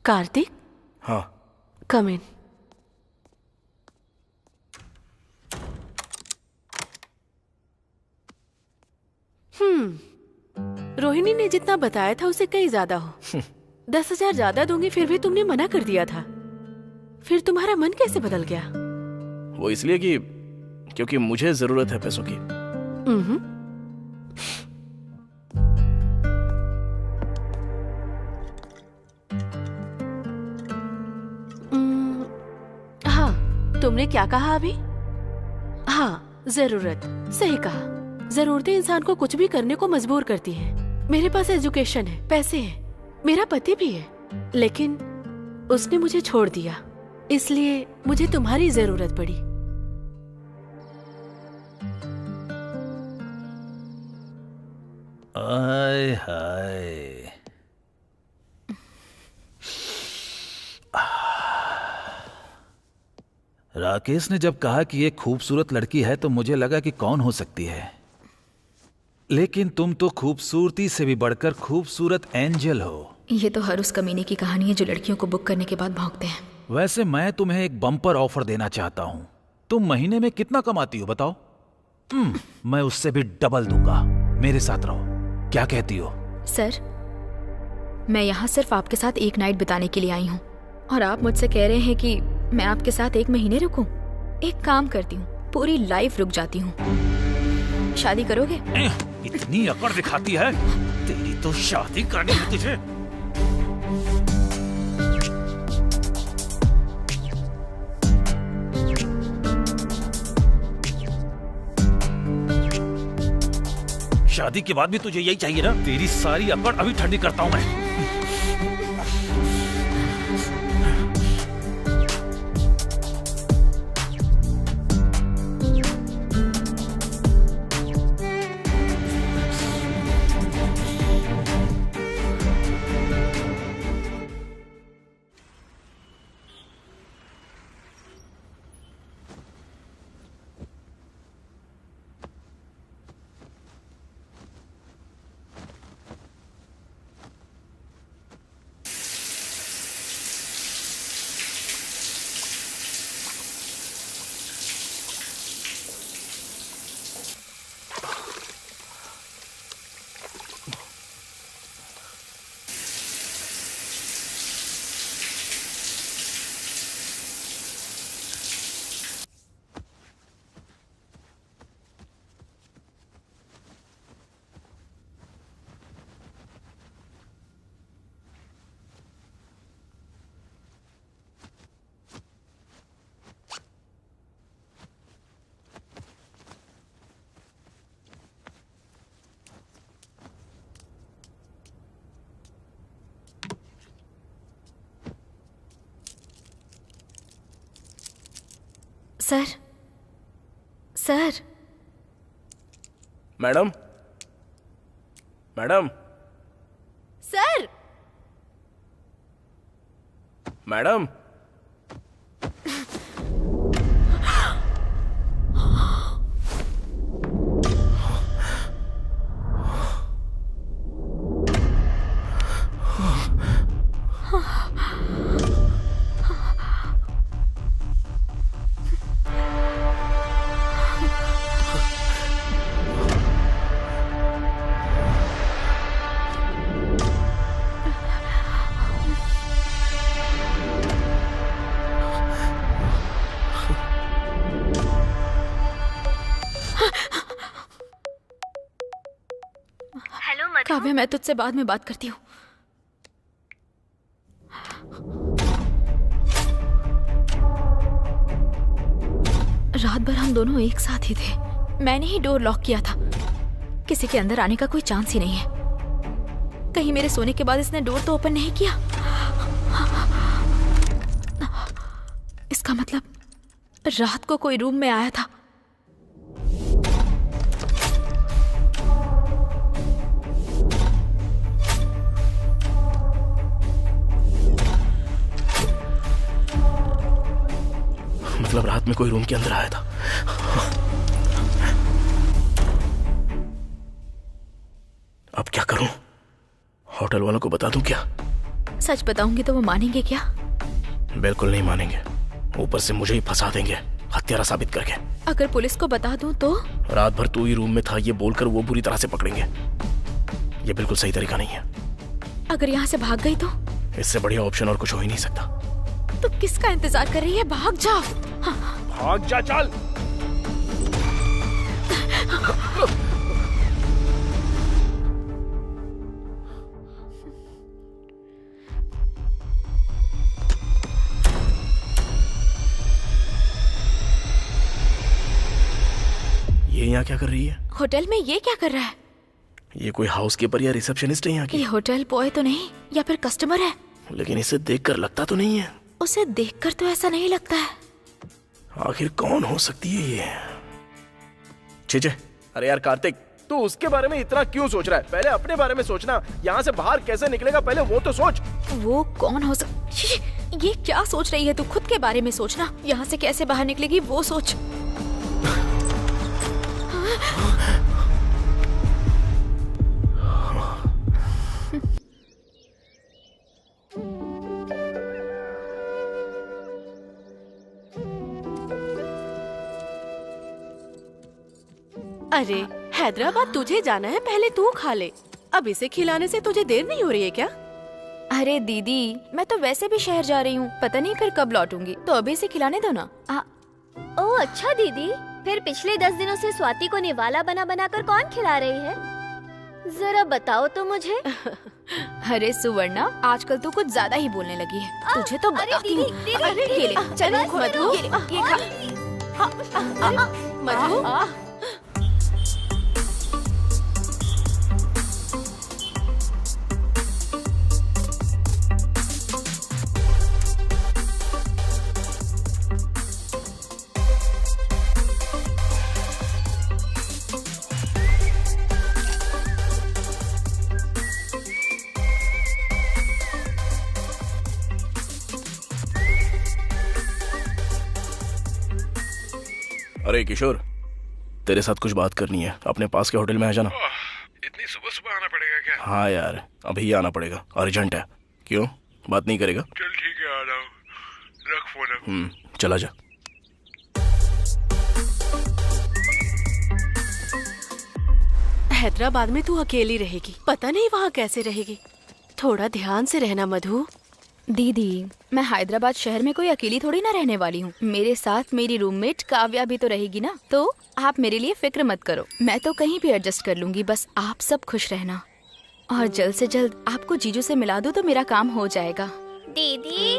कार्तिक? हाँ। कम इन। रोहिणी ने जितना बताया था उससे कहीं ज्यादा हो। 10,000 ज्यादा दूंगी, फिर भी तुमने मना कर दिया था। फिर तुम्हारा मन कैसे बदल गया? वो इसलिए कि क्योंकि मुझे जरूरत है पैसों की। हाँ, तुमने क्या कहा अभी? हाँ, जरूरत। सही कहा। जरूरतें इंसान को कुछ भी करने को मजबूर करती हैं। मेरे पास एजुकेशन है, पैसे हैं, मेरा पति भी है, लेकिन उसने मुझे छोड़ दिया, इसलिए मुझे तुम्हारी जरूरत पड़ी। आय हाय, राकेश ने जब कहा कि ये खूबसूरत लड़की है तो मुझे लगा कि कौन हो सकती है, लेकिन तुम तो खूबसूरती से भी बढ़कर खूबसूरत एंजल हो। ये तो हर उस कमीने की कहानी है जो लड़कियों को बुक करने के बाद भागते हैं। वैसे मैं तुम्हें एक बम्पर ऑफर देना चाहता हूँ। तुम महीने में कितना कमाती हो बताओ? मैं उससे भी डबल दूंगा। मेरे साथ रहो, क्या कहती हो? सर, मैं यहाँ सिर्फ आपके साथ एक नाइट बिताने के लिए आई हूँ और आप मुझसे कह रहे हैं कि मैं आपके साथ 1 महीने रुकूं? एक काम करती हूँ, पूरी लाइफ रुक जाती हूँ। शादी करोगे? इतनी अकड़ दिखाती है, तेरी तो शादी करनी है तुझे। शादी के बाद भी तुझे यही चाहिए ना? तेरी सारी अकड़ अभी ठंडी करता हूं मैं। Sir, sir. Madam, madam, sir, madam. Kavya, मैं तुझसे बाद में बात करती हूँ। रात भर हम दोनों एक साथ ही थे। मैंने ही डोर लॉक किया था। किसी के अंदर आने का कोई चांस ही नहीं है। कहीं मेरे सोने के बाद इसने डोर तो ओपन नहीं किया? इसका मतलब रात को कोई रूम में आया था। मतलब रात में कोई रूम के अंदर आया था। अब क्या करूं? होटल वालों को बता दूं क्या? सच बताऊंगी तो वो मानेंगे क्या? बिल्कुल नहीं मानेंगे, ऊपर से मुझे ही फंसा देंगे हत्यारा साबित करके। अगर पुलिस को बता दूं तो? रात भर तू ही रूम में था ये बोलकर वो बुरी तरह से पकड़ेंगे। ये बिल्कुल सही तरीका नहीं है। अगर यहाँ से भाग गई तो? इससे बढ़िया ऑप्शन और कुछ हो ही नहीं सकता। तो किसका इंतजार कर रही है? भाग जा। भाग जा, चल। ये यहाँ क्या कर रही है? होटल में ये क्या कर रहा है? ये कोई हाउसकीपर या रिसेप्शनिस्ट है यहाँ की? ये होटल बॉय तो नहीं, या फिर कस्टमर है? लेकिन इसे देखकर लगता तो नहीं है। उसे देखकर तो ऐसा नहीं लगता है। आखिर कौन हो सकती है ये? छे, अरे यार कार्तिक, तू उसके बारे में इतना क्यों सोच रहा है? पहले अपने बारे में सोचना। यहाँ से बाहर कैसे निकलेगा पहले वो तो सोच। वो कौन हो ये क्या सोच रही है तू? खुद के बारे में सोचना। यहाँ से कैसे बाहर निकलेगी वो सोच। अरे हैदराबाद तुझे जाना है, पहले तू खा ले। अब इसे खिलाने से तुझे देर नहीं हो रही है क्या? अरे दीदी, मैं तो वैसे भी शहर जा रही हूँ, पता नहीं फिर कब लौटूंगी, तो अभी इसे खिलाने दो ना। ओह अच्छा दीदी, फिर पिछले 10 दिनों से स्वाति को निवाला बना बना कर कौन खिला रही है? जरा बताओ तो मुझे। अरे सुवर्णा, आजकल तू कुछ ज्यादा ही बोलने लगी है। तुझे तो बताती हूँ। अरे ये ले, चल मधु, ये खा। मधु, अरे किशोर, तेरे साथ कुछ बात करनी है। अपने पास के होटल में आ जाना। इतनी सुबह सुबह आना पड़ेगा क्या? हाँ यार, अभी आना पड़ेगा, अर्जेंट है। क्यों, बात नहीं करेगा? चल ठीक है, आ रहा हूँ। रख फोन। चला जा। हैदराबाद में तू अकेली रहेगी, पता नहीं वहाँ कैसे रहेगी। थोड़ा ध्यान से रहना मधु। दीदी, मैं हैदराबाद शहर में कोई अकेली थोड़ी ना रहने वाली हूँ। मेरे साथ मेरी रूममेट काव्या भी तो रहेगी ना, तो आप मेरे लिए फिक्र मत करो। मैं तो कहीं भी एडजस्ट कर लूंगी, बस आप सब खुश रहना। और जल्द से जल्द आपको जीजू से मिला दूँ तो मेरा काम हो जाएगा। दीदी,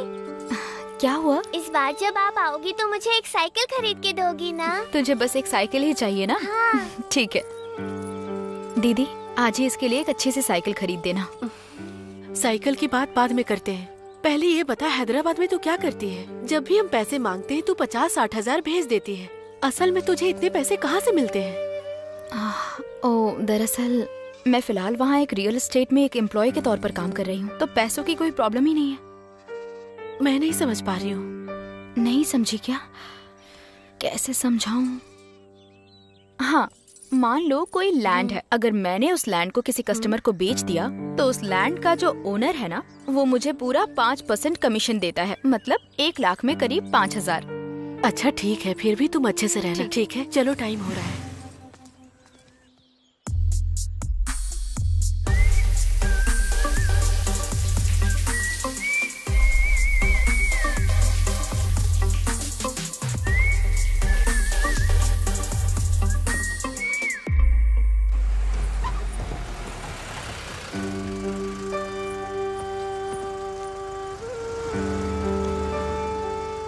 क्या हुआ? इस बार जब आप आओगी तो मुझे एक साइकिल खरीद के दोगी ना? तुझे बस एक साइकिल ही चाहिए ना? हाँ। ठीक है दीदी, आज ही इसके लिए एक अच्छी सी साइकिल खरीद देना। साइकिल की बात बाद में करते हैं, पहले ये बता हैदराबाद में तू क्या करती है? जब भी हम पैसे मांगते हैं तू 50-60 हजार भेज देती है। असल में तुझे इतने पैसे कहाँ से मिलते हैं? दरअसल मैं फिलहाल वहाँ एक रियल एस्टेट में एक एम्प्लॉय के तौर पर काम कर रही हूँ, तो पैसों की कोई प्रॉब्लम ही नहीं है। मैं नहीं समझ पा रही हूँ। नहीं समझी क्या? कैसे समझाऊं? हाँ, मान लो कोई लैंड है। अगर मैंने उस लैंड को किसी कस्टमर को बेच दिया तो उस लैंड का जो ओनर है ना, वो मुझे पूरा 5% कमीशन देता है, मतलब 1 लाख में करीब 5,000। अच्छा ठीक है, फिर भी तुम अच्छे से रहना। ठीक है, चलो टाइम हो रहा है।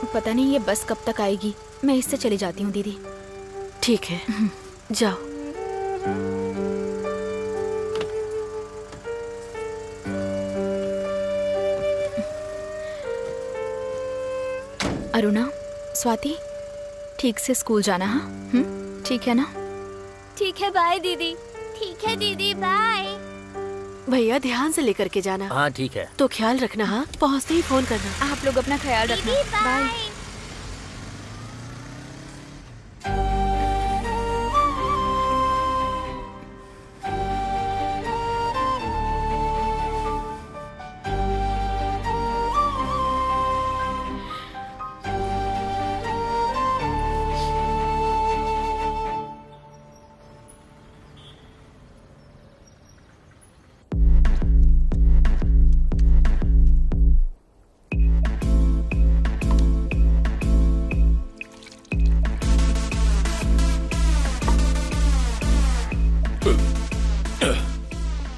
पता नहीं ये बस कब तक आएगी। मैं इससे चली जाती हूँ दीदी। ठीक है, जाओ। अरुणा, स्वाति, ठीक से स्कूल जाना। हाँ, ठीक है ना? ठीक है, बाय दीदी। ठीक है दीदी, बाय। भैया ध्यान से लेकर के जाना। हाँ ठीक है। तो ख्याल रखना। हाँ, पहुँचते ही फोन करना। आप लोग अपना ख्याल रखना। दीदी बाय। बाय।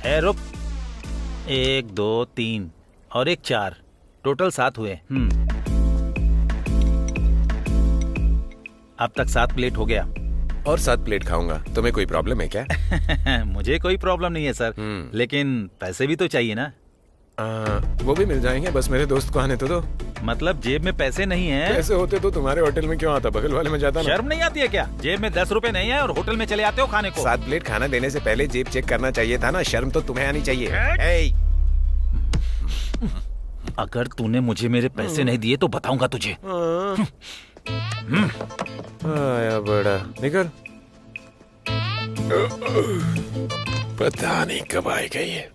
रुक, 1 2 3 और 1 4, टोटल 7 हुए। अब तक 7 प्लेट हो गया। और 7 प्लेट खाऊंगा। तुम्हें कोई प्रॉब्लम है क्या? मुझे कोई प्रॉब्लम नहीं है सर, लेकिन पैसे भी तो चाहिए ना। वो भी मिल जाएंगे, बस मेरे दोस्त को आने तो दो। मतलब जेब में पैसे नहीं है? पैसे होते तो तुम्हारे होटल में क्यों आता, बगल वाले में जाता ना। शर्म नहीं आती है क्या? जेब में 10 रुपए नहीं है और होटल में चले आते हो खाने को। 7 प्लेट खाना देने से पहले जेब चेक करना चाहिए था ना। शर्म तो तुम्हें आनी चाहिए। अगर तूने मुझे मेरे पैसे नहीं दिए तो बताऊंगा तुझे। आया बड़ा, निकल। पता नहीं कब आएगा ये।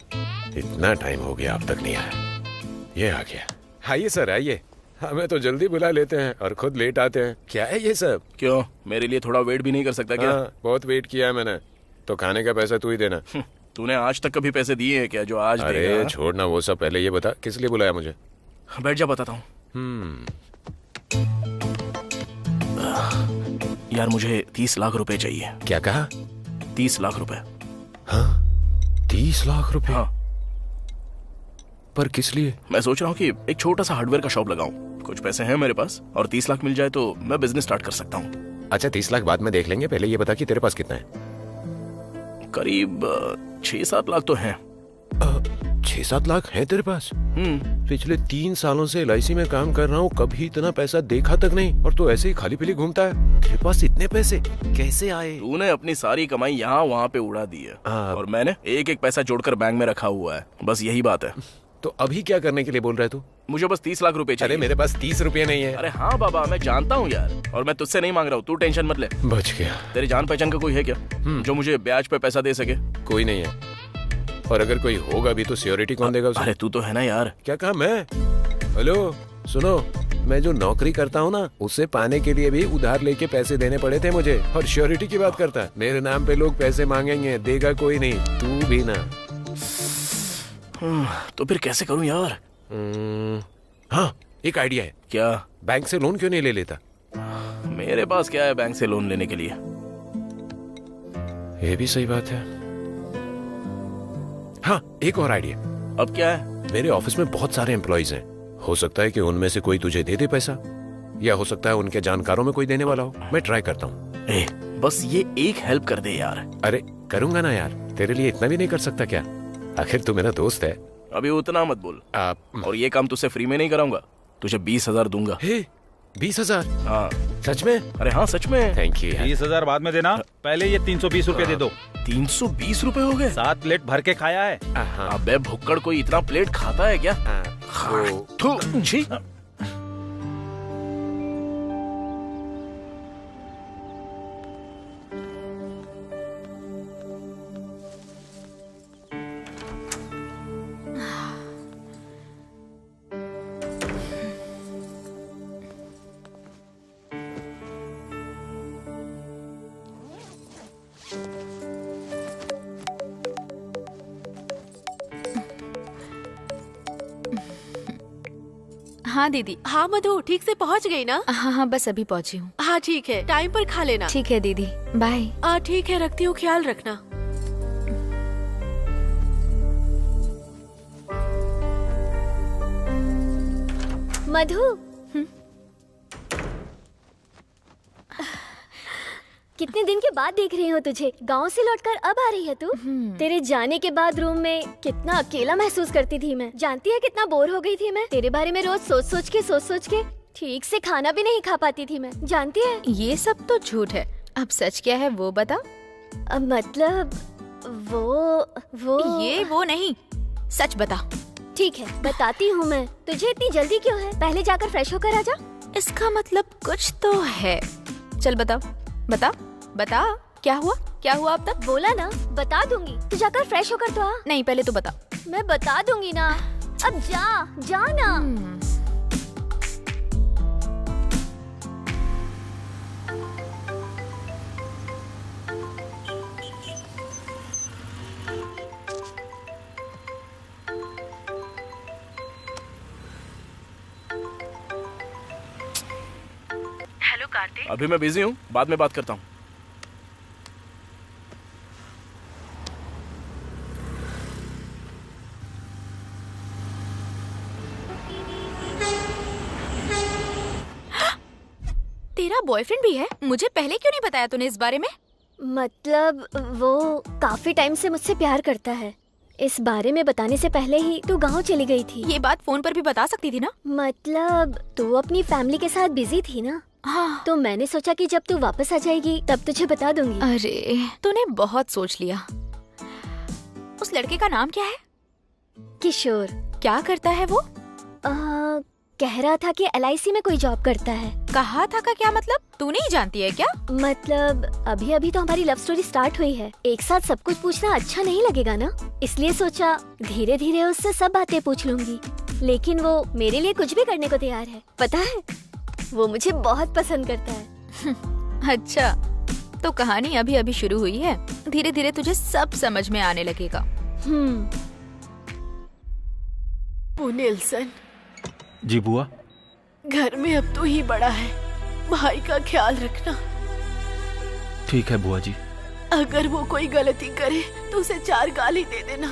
इतना टाइम हो गया अब तक नहीं आया। ये आ गया। आइए सर आइए। हमें तो जल्दी बुला लेते हैं और खुद लेट आते हैं। क्या है ये सब? क्यों, मेरे लिए थोड़ा वेट भी नहीं कर सकता क्या? बहुत वेट किया है मैंने। तो खाने का पैसा तू ही देना। तूने आज तक कभी पैसे दिए हैं क्या जो आज देगा? अरे छोड़ना वो सब, पहले ये बता किस लिए बुलाया मुझे? बैठ जा, बताता हूँ। यार मुझे 30 लाख रुपए चाहिए। क्या कहा? 30 लाख रुपए। हाँ 30 लाख रुपए? हाँ। पर किस लिए? मैं सोच रहा हूँ कि एक छोटा सा हार्डवेयर का शॉप लगाऊं। कुछ पैसे हैं मेरे पास और 30 लाख मिल जाए तो मैं बिजनेस स्टार्ट कर सकता हूँ। अच्छा 30 लाख बाद में देख लेंगे, पहले ये बता कि तेरे पास कितना है? करीब 6-7 लाख तो हैं। 6-7 लाख है तेरे पास? पिछले 3 सालों से LIC में काम कर रहा हूँ, कभी इतना पैसा देखा तक नहीं। और तू ऐसे ही खाली पीली घूमता है। तेरे पास इतने पैसे कैसे आए? तूने अपनी सारी कमाई यहाँ वहाँ पे उड़ा दी है और मैंने एक एक पैसा जोड़कर बैंक में रखा हुआ है। बस यही बात है। तो अभी क्या करने के लिए बोल रहा है तू? मुझे बस 30 लाख रुपए चाहिए। अरे मेरे पास 30 रुपए नहीं है। अरे हाँ बाबा, मैं जानता हूँ यार, और मैं तुझसे नहीं मांग रहा हूँ, तू टेंशन मत ले। बच गया। तेरी जान पहचान का कोई है क्या जो मुझे ब्याज पे पैसा दे सके? कोई नहीं है, और अगर कोई होगा भी तो सिक्योरिटी कौन देगा उसे? अरे तू तो है ना यार। क्या कहा मैं? हेलो सुनो, मैं जो नौकरी करता हूँ ना, उसे पाने के लिए भी उधार लेके पैसे देने पड़े थे मुझे, और श्योरिटी की बात करता है। मेरे नाम पे लोग पैसे मांगेंगे, देगा कोई नहीं, तू भी ना। तो फिर कैसे करूँ यार? हाँ एक आइडिया है। क्या? बैंक से लोन क्यों नहीं ले लेता? मेरे पास क्या है बैंक से लोन लेने के लिए? ये भी सही बात है। हाँ एक और आइडिया। अब क्या है? मेरे ऑफिस में बहुत सारे एम्प्लॉइज हैं, हो सकता है कि उनमें से कोई तुझे दे दे पैसा, या हो सकता है उनके जानकारों में कोई देने वाला हो। मैं ट्राई करता हूँ। बस ये एक हेल्प कर दे यार। अरे करूंगा ना यार, तेरे लिए इतना भी नहीं कर सकता क्या? आखिर तू मेरा दोस्त है। अभी उतना मत बोल। और ये काम तुझसे फ्री में नहीं कराऊंगा, तुझे 20,000 दूंगा। 20,000? हाँ सच में? अरे हाँ सच में। Thank you. 20,000 बाद में देना, पहले ये 320 रुपए दे दो। 320 रुपए हो गए? 7 प्लेट भर के खाया है। अबे भुक्कड़, कोई इतना प्लेट खाता है क्या? थू, छी। हाँ दीदी। हाँ मधु, ठीक से पहुँच गई ना? हाँ हाँ बस अभी पहुँची हूँ। हाँ ठीक है, टाइम पर खा लेना। ठीक है दीदी, बाय। ठीक है, रखती हूँ, ख्याल रखना। मधु, कितने दिन के बाद देख रही हूँ तुझे। गांव से लौटकर अब आ रही है तू? तेरे जाने के बाद रूम में कितना अकेला महसूस करती थी मैं। जानती है कितना बोर हो गई थी मैं। तेरे बारे में रोज सोच सोच के ठीक से खाना भी नहीं खा पाती थी मैं। जानती है? ये सब तो झूठ है, अब सच क्या है वो बता। मतलब वो ये वो नहीं, सच बता। ठीक है बताती हूँ मैं। तुझे इतनी जल्दी क्यों है? पहले जाकर फ्रेश होकर आजा। इसका मतलब कुछ तो है। चल बता बता बता, क्या हुआ अब तक? बोला ना बता दूंगी, तू जाकर फ्रेश होकर तो आ। नहीं पहले तो बता। मैं बता दूंगी ना, अब जा ना। हेलो कार्तिक। अभी मैं बिजी हूँ, बाद में बात करता हूँ। तेरा बॉयफ्रेंड भी है? मुझे पहले क्यों नहीं बताया तूने इस बारे में? मतलब वो काफी टाइम से मुझसे प्यार करता है। इस बारे में बताने से पहले ही तू गांव चली गई थी। ये बात फोन पर भी बता सकती थी ना? मतलब तू अपनी फैमिली के साथ बिजी थी ना। हाँ। तो मैंने सोचा कि जब तू वापस आ जाएगी तब तुझे बता दूंगी। अरे तूने बहुत सोच लिया। उस लड़के का नाम क्या है? किशोर। क्या करता है वो? कह रहा था कि LIC में कोई जॉब करता है। कहा था का क्या मतलब? तू नहीं जानती है क्या? मतलब अभी अभी तो हमारी लव स्टोरी स्टार्ट हुई है। एक साथ सब कुछ पूछना अच्छा नहीं लगेगा ना, इसलिए सोचा धीरे धीरे उससे सब बातें पूछ लूंगी। लेकिन वो मेरे लिए कुछ भी करने को तैयार है। पता है, वो मुझे बहुत पसंद करता है। अच्छा, तो कहानी अभी अभी शुरू हुई है। धीरे धीरे तुझे सब समझ में आने लगेगा। ओ नेल्सन। जी बुआ। घर में अब तू ही बड़ा है, भाई का ख्याल रखना। ठीक है बुआ जी। अगर वो कोई गलती करे तो उसे 4 गाली दे देना,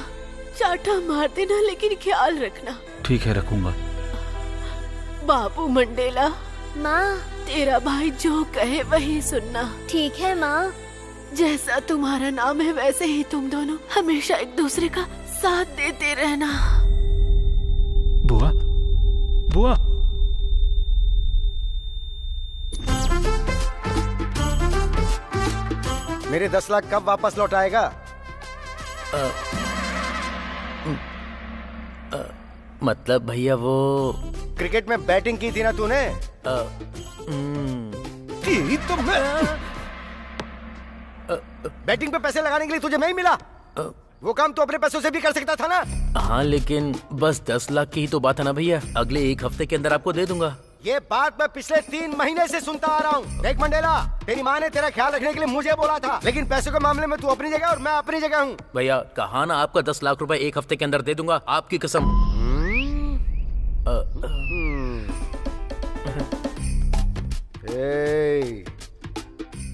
चाटा मार देना, लेकिन ख्याल रखना। ठीक है, रखूंगा। बाबू मंडेला। माँ। तेरा भाई जो कहे वही सुनना। ठीक है माँ। जैसा तुम्हारा नाम है वैसे ही तुम दोनों हमेशा एक दूसरे का साथ देते रहना। बुआ, बुआ। मेरे 10 लाख कब वापस लौट आएगा? मतलब भैया वो क्रिकेट में बैटिंग की थी ना तूने? की तो मैं बैटिंग पे पैसे लगाने के लिए तुझे नहीं मिला? वो काम तो अपने पैसों से भी कर सकता था ना। हाँ, लेकिन बस 10 लाख की ही तो बात है ना भैया। अगले 1 हफ्ते के अंदर आपको दे दूंगा। ये बात मैं पिछले 3 महीने से सुनता आ रहा हूँ। देख मंडेला, तेरी माँ ने तेरा ख्याल रखने के लिए मुझे बोला था, लेकिन पैसे के मामले में तू अपनी जगह और मैं अपनी जगह हूँ। भैया कहा ना आपका 10 लाख रुपए 1 हफ्ते के अंदर दे दूंगा, आपकी कसम।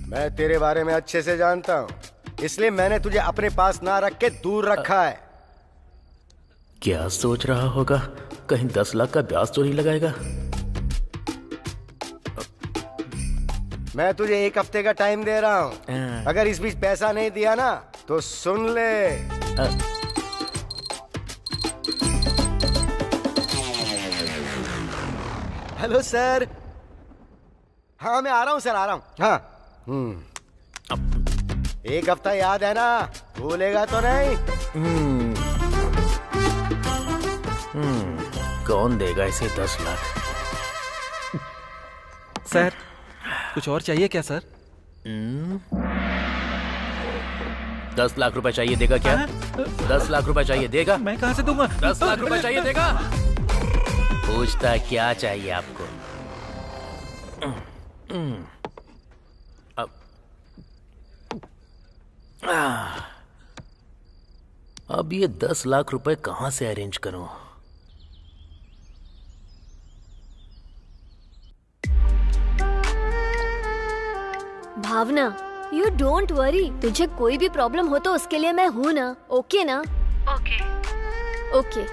मैं तेरे बारे में अच्छे से जानता हूँ, इसलिए मैंने तुझे अपने पास ना रख के दूर रखा है। क्या सोच रहा होगा? कहीं 10 लाख का ब्याज तो नहीं लगाएगा? मैं तुझे 1 हफ्ते का टाइम दे रहा हूँ। अगर इस बीच पैसा नहीं दिया ना तो सुन ले। Hello sir. हाँ मैं आ रहा हूँ सर, आ रहा हूँ। हाँ 1 हफ्ता याद है ना? भूलेगा तो नहीं? कौन देगा इसे 10 लाख? सर कुछ और चाहिए क्या सर? 10 लाख रुपए चाहिए, देगा क्या? 10 लाख रुपए चाहिए, देगा? मैं कहाँ से दूंगा? 10 लाख रुपए चाहिए, देगा? पूछता क्या चाहिए आपको? अब ये 10 लाख रुपए कहाँ से अरेंज करूं? भावना, यू डोंट वरी। तुझे कोई भी प्रॉब्लम हो तो उसके लिए मैं हूँ ना। ओके ना? ओके। ओके।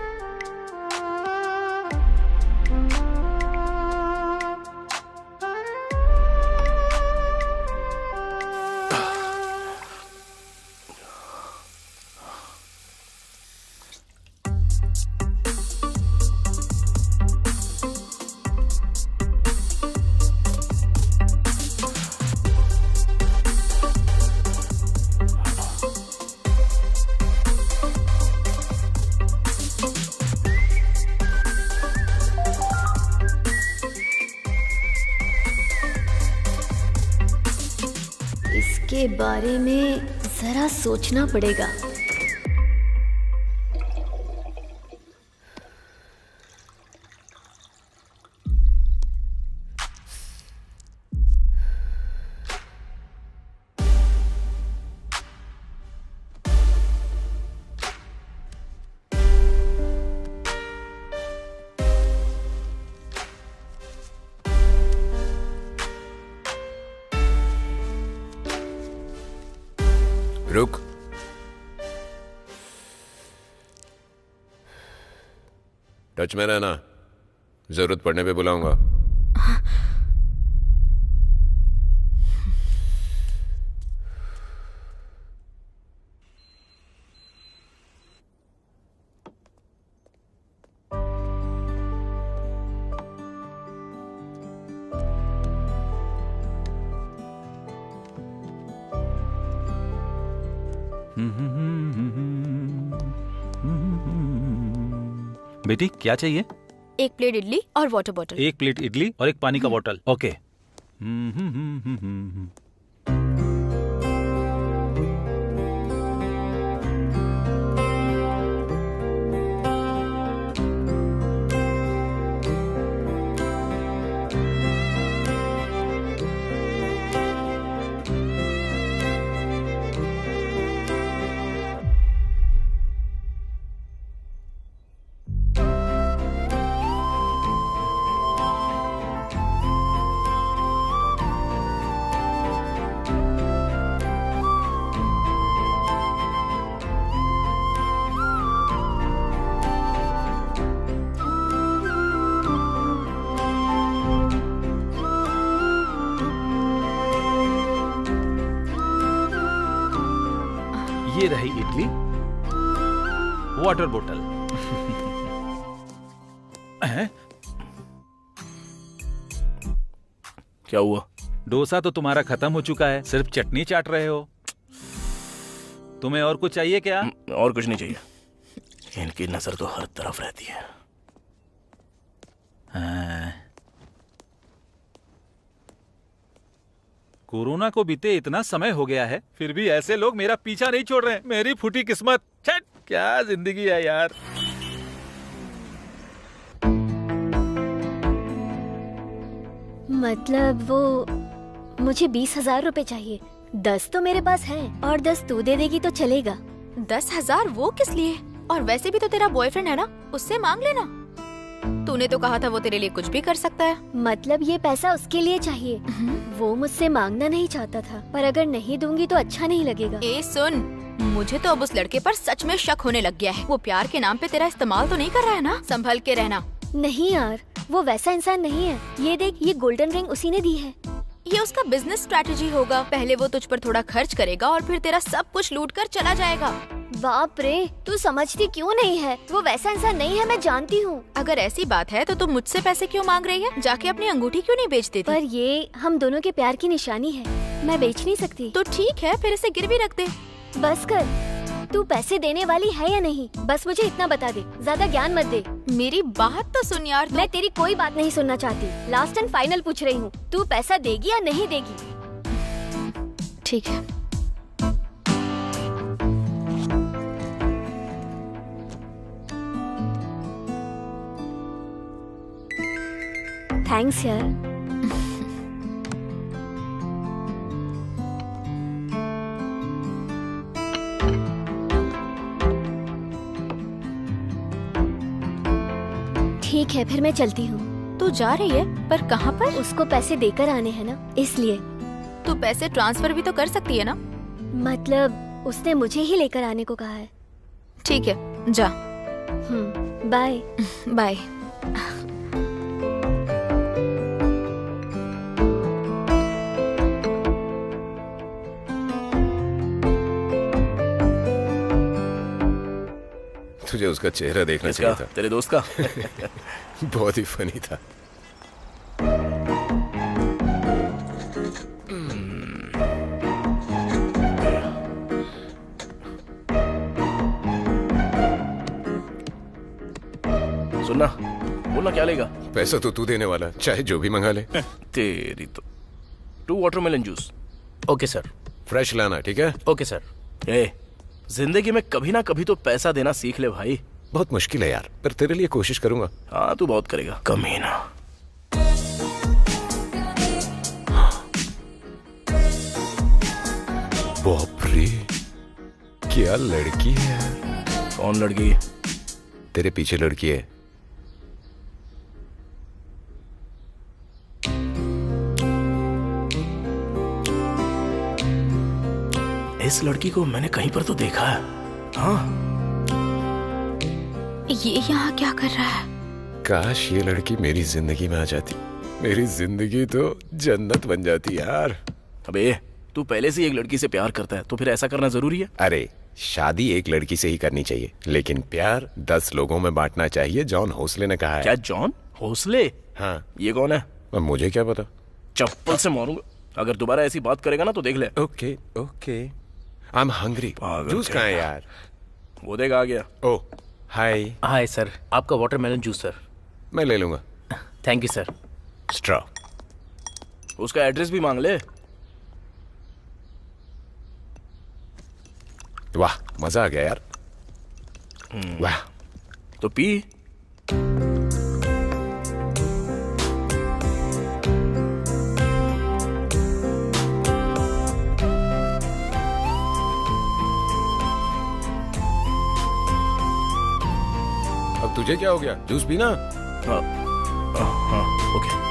इसके बारे में जरा सोचना पड़ेगा। रुक। टच में रहना, जरूरत पड़ने पे बुलाऊंगा। बेटी क्या चाहिए? एक प्लेट इडली और वाटर बॉटल। एक प्लेट इडली और एक पानी का बोतल। ओके। ये रही इडली, वाटर बोतल। क्या हुआ? डोसा तो तुम्हारा खत्म हो चुका है, सिर्फ चटनी चाट रहे हो। तुम्हें और कुछ चाहिए क्या? और कुछ नहीं चाहिए। इनकी नजर तो हर तरफ रहती है। कोरोना को बीते इतना समय हो गया है, फिर भी ऐसे लोग मेरा पीछा नहीं छोड़ रहे हैं। मेरी फूटी किस्मत। छट, क्या जिंदगी है यार। मतलब वो मुझे 20,000 रुपए चाहिए। 10 तो मेरे पास है और 10 तू दे देगी तो चलेगा। 10,000 वो किस लिए? और वैसे भी तो तेरा बॉयफ्रेंड है ना, उससे मांग लेना। तूने तो कहा था वो तेरे लिए कुछ भी कर सकता है। मतलब ये पैसा उसके लिए चाहिए। वो मुझसे मांगना नहीं चाहता था, पर अगर नहीं दूंगी तो अच्छा नहीं लगेगा। ए सुन, मुझे तो अब उस लड़के पर सच में शक होने लग गया है। वो प्यार के नाम पे तेरा इस्तेमाल तो नहीं कर रहा है ना? संभल के रहना। नहीं यार, वो वैसा इंसान नहीं है। ये देख, ये गोल्डन रिंग उसी ने दी है। ये उसका बिजनेस स्ट्रैटेजी होगा। पहले वो तुझ पर थोड़ा खर्च करेगा और फिर तेरा सब कुछ लूट कर चला जाएगा। बाप रे, तू समझती क्यों नहीं है? वो वैसा इंसान नहीं है, मैं जानती हूँ। अगर ऐसी बात है तो तुम मुझसे पैसे क्यों मांग रही है? जाके अपनी अंगूठी क्यों नहीं बेच देती? पर ये हम दोनों के प्यार की निशानी है, मैं बेच नहीं सकती। तो ठीक है, फिर इसे गिरवी रख दे। बस कर, तू पैसे देने वाली है या नहीं? बस मुझे इतना बता दे, ज्यादा ज्ञान मत दे। मेरी बात तो सुन यार। मैं तेरी कोई बात नहीं सुनना चाहती। लास्ट एंड फाइनल पूछ रही हूँ, तू पैसा देगी या नहीं देगी? ठीक है। थैंक्स यार। ठीक है, फिर मैं चलती हूँ। तू जा रही है? पर कहाँ पर? उसको पैसे देकर आने हैं ना, इसलिए। तू पैसे ट्रांसफर भी तो कर सकती है ना? मतलब उसने मुझे ही लेकर आने को कहा है। ठीक है, जा। बाय। बाय। तुझे उसका चेहरा देखना चाहिए था। तेरे दोस्त का। बहुत ही फनी था। सुनना, बोलना क्या लेगा? पैसा तो तू देने वाला, चाहे जो भी मंगा ले। तेरी तो। 2 watermelon juice. Okay sir. Fresh लाना, ठीक है? Okay sir. ए, जिंदगी में कभी ना कभी तो पैसा देना सीख ले भाई। बहुत मुश्किल है यार, पर तेरे लिए कोशिश करूंगा। हाँ, तू बहुत करेगा, कमीना। बाप रे, क्या लड़की है। कौन लड़की? तेरे पीछे लड़की है। इस लड़की को मैंने कहीं पर तो देखा है। हाँ, ये यहाँ क्या कर रहा है? काश ये लड़की मेरी जिंदगी में आ जाती, मेरी जिंदगी तो जन्नत बन जाती यार। अबे, तू पहले से एक लड़की से प्यार करता है तो फिर ऐसा करना जरूरी है? अरे, शादी एक लड़की से ही करनी चाहिए, लेकिन प्यार 10 लोगों में बांटना चाहिए। जॉन होसले ने कहा है। क्या जॉन होसले? हाँ। ये कौन है? अब मुझे क्या पता। चप्पल से मारूंगा। अगर दोबारा ऐसी बात करेगा ना तो देख ले। Okay okay. I am hungry. Juice कहाँ है यार? वो देख आ गया। ओह हाय। हाय सर, आपका वाटरमेलन जूस सर। मैं ले लूंगा। Thank you sir. स्ट्रॉ। उसका एड्रेस भी मांग ले। वाह मजा आ गया यार। वाह। तो पी। अब तुझे क्या हो गया? जूस पीना। हाँ, ओके।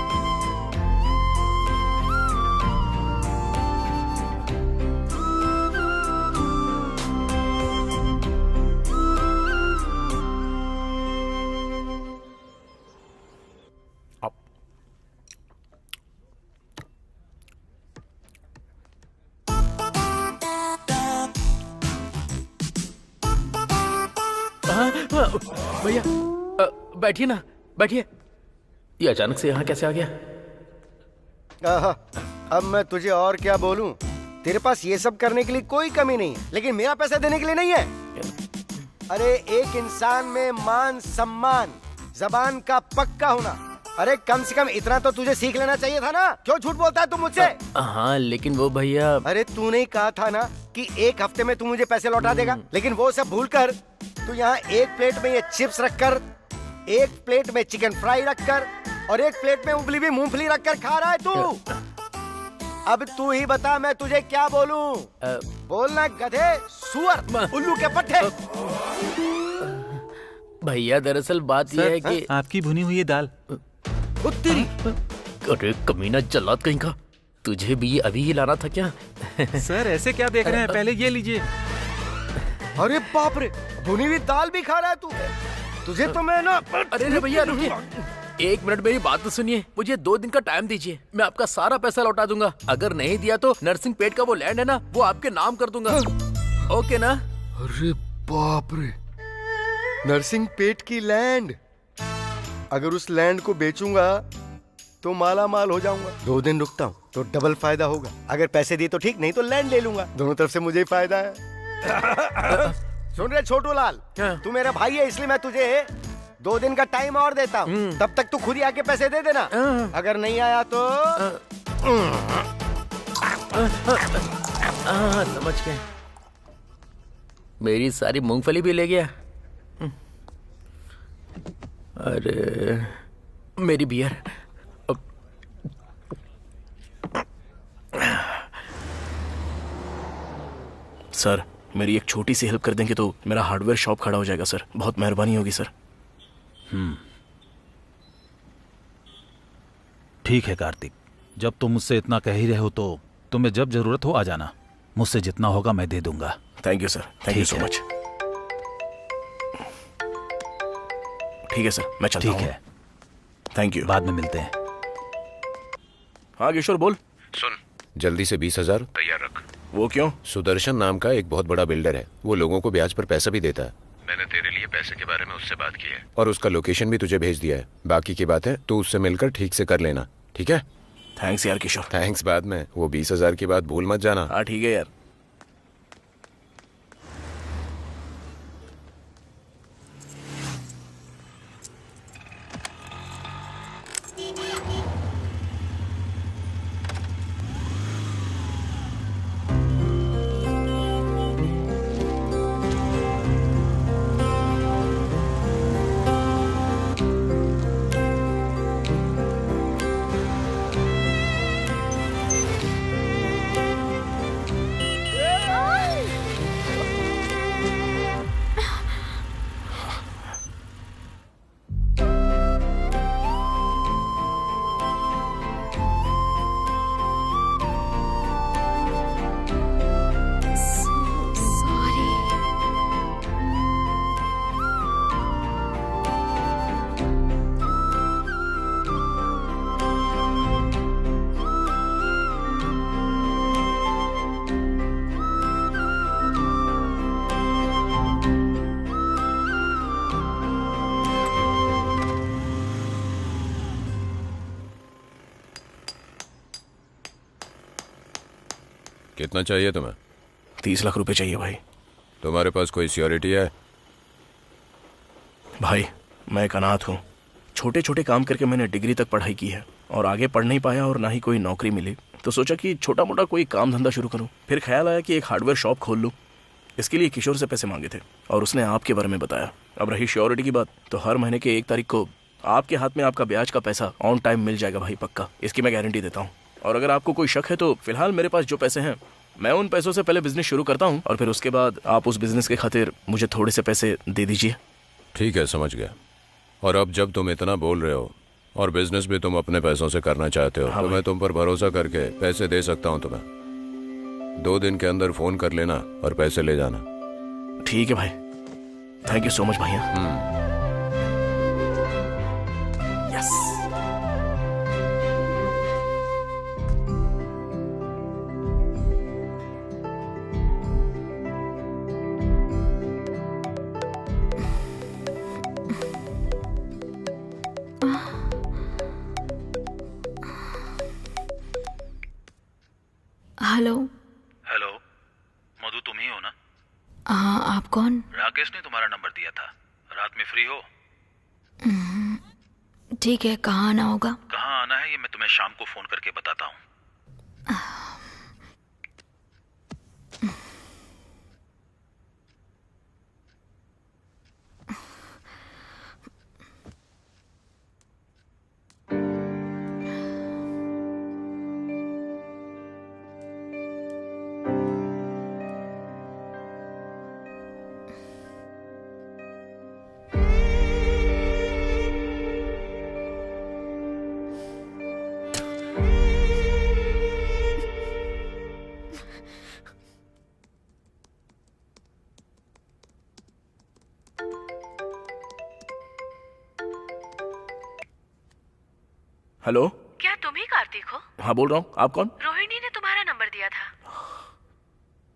भैया बैठिए ना, बैठिए। ये अचानक से यहाँ कैसे आ गया? अब मैं तुझे और क्या बोलूं? तेरे पास ये सब करने के लिए कोई कमी नहीं है, लेकिन मेरा पैसा देने के लिए नहीं है। अरे एक इंसान में मान सम्मान, जबान का पक्का होना, अरे कम से कम इतना तो तुझे सीख लेना चाहिए था ना। क्यों झूठ बोलता है तू मुझसे? हाँ लेकिन वो भैया। अरे तूने ही कहा था ना कि एक हफ्ते में तू मुझे पैसे लौटा देगा, लेकिन वो सब भूलकर तू यहाँ एक प्लेट में ये चिप्स रखकर, एक प्लेट में चिकन फ्राई रखकर और एक प्लेट में उबली हुई मूंगफली रखकर खा रहा है तू। अब तू ही बता मैं तुझे क्या बोलूं? बोलना गधे, सुअर, उल्लू के पट्टे। भैया दरअसल बात यह है कि आपकी भुनी हुई दाल। उत्तरी। अरे कमीना जल्लाद कहीं का, तुझे भी अभी ही लाना था क्या? सर ऐसे क्या देख रहे हैं, पहले ये लीजिए। अरे बाप रे, भुनी हुई दाल भी खा रहा है तू। तुझे तो मैं ना। अरे भैया रुकिए, एक मिनट मेरी बात तो सुनिए। मुझे 2 दिन का टाइम दीजिए, मैं आपका सारा पैसा लौटा दूंगा। अगर नहीं दिया तो नरसिंह पेट का वो लैंड है ना, वो आपके नाम कर दूंगा। ओके ना? अरे बाप रे, नरसिंह पेट की लैंड। अगर उस लैंड को बेचूंगा तो माला माल हो जाऊंगा। 2 दिन रुकता हूँ तो डबल फायदा होगा। अगर पैसे दिए तो ठीक, नहीं तो लैंड ले लूंगा। दोनों तरफ से मुझे ही फायदा है। सुन रहे छोटू लाल, तू मेरा भाई है इसलिए मैं तुझे 2 दिन का टाइम और देता हूँ। तब तक तू खुद ही आके पैसे दे देना। अगर नहीं आया तो समझ गए। मेरी सारी मूंगफली भी ले गया। अरे मेरी बियर। सर मेरी एक छोटी सी हेल्प कर देंगे तो मेरा हार्डवेयर शॉप खड़ा हो जाएगा सर। बहुत मेहरबानी होगी सर। ठीक है कार्तिक, जब तुम मुझसे इतना कह ही रहे हो तो तुम्हें जब जरूरत हो आ जाना। मुझसे जितना होगा मैं दे दूंगा। Thank you sir, thank you so much. ठीक है सर, मैं चलता हूँ। ठीक है, थैंक यू। बाद में मिलते हैं। हाँ किशोर बोल। सुन, जल्दी से 20,000 तैयार रख। वो क्यों? सुदर्शन नाम का एक बहुत बड़ा बिल्डर है, वो लोगों को ब्याज पर पैसा भी देता है। मैंने तेरे लिए पैसे के बारे में उससे बात की है और उसका लोकेशन भी तुझे भेज दिया है। बाकी की बात है तू उससे मिलकर ठीक से कर लेना, ठीक है? थैंक्स यार किशोर। थैंक्स बाद में, वो 20,000 की बात भूल मत जाना। हाँ ठीक है यार। कितना चाहिए तुम्हें? 30 लाख रुपए चाहिए भाई। तुम्हारे पास कोई सिक्योरिटी है? भाई मैं एक अनाथ हूँ। छोटे छोटे काम करके मैंने डिग्री तक पढ़ाई की है और आगे पढ़ नहीं पाया और ना ही कोई नौकरी मिली, तो सोचा कि छोटा मोटा कोई काम धंधा शुरू करूँ। फिर ख्याल आया कि एक हार्डवेयर शॉप खोल लूँ। इसके लिए किशोर से पैसे मांगे थे और उसने आपके बारे में बताया। अब रही श्योरिटी की बात, तो हर महीने के 1 तारीख को आपके हाथ में आपका ब्याज का पैसा ऑन टाइम मिल जाएगा भाई, पक्का। इसकी मैं गारंटी देता हूँ। और अगर आपको कोई शक है तो फिलहाल मेरे पास जो पैसे हैं, मैं उन पैसों से पहले बिजनेस शुरू करता हूँ और फिर उसके बाद आप उस बिजनेस के खातिर मुझे थोड़े से पैसे दे दीजिए। ठीक है, समझ गया। और अब जब तुम इतना बोल रहे हो और बिजनेस भी तुम अपने पैसों से करना चाहते हो, तो मैं तुम पर भरोसा करके पैसे दे सकता हूँ तुम्हें। 2 दिन के अंदर फोन कर लेना और पैसे ले जाना। ठीक है भाई, थैंक यू सो मच भैया। यस। हेलो। हेलो, मधु तुम ही हो ना? हाँ, आप कौन? राकेश ने तुम्हारा नंबर दिया था। रात में फ्री हो? ठीक है, कहाँ आना होगा? कहाँ आना है ये मैं तुम्हें शाम को फोन करके बताता हूँ। हेलो, क्या तुम ही कार्तिक हो? हाँ बोल रहा हूँ। आप कौन? रोहिणी ने तुम्हारा नंबर दिया था।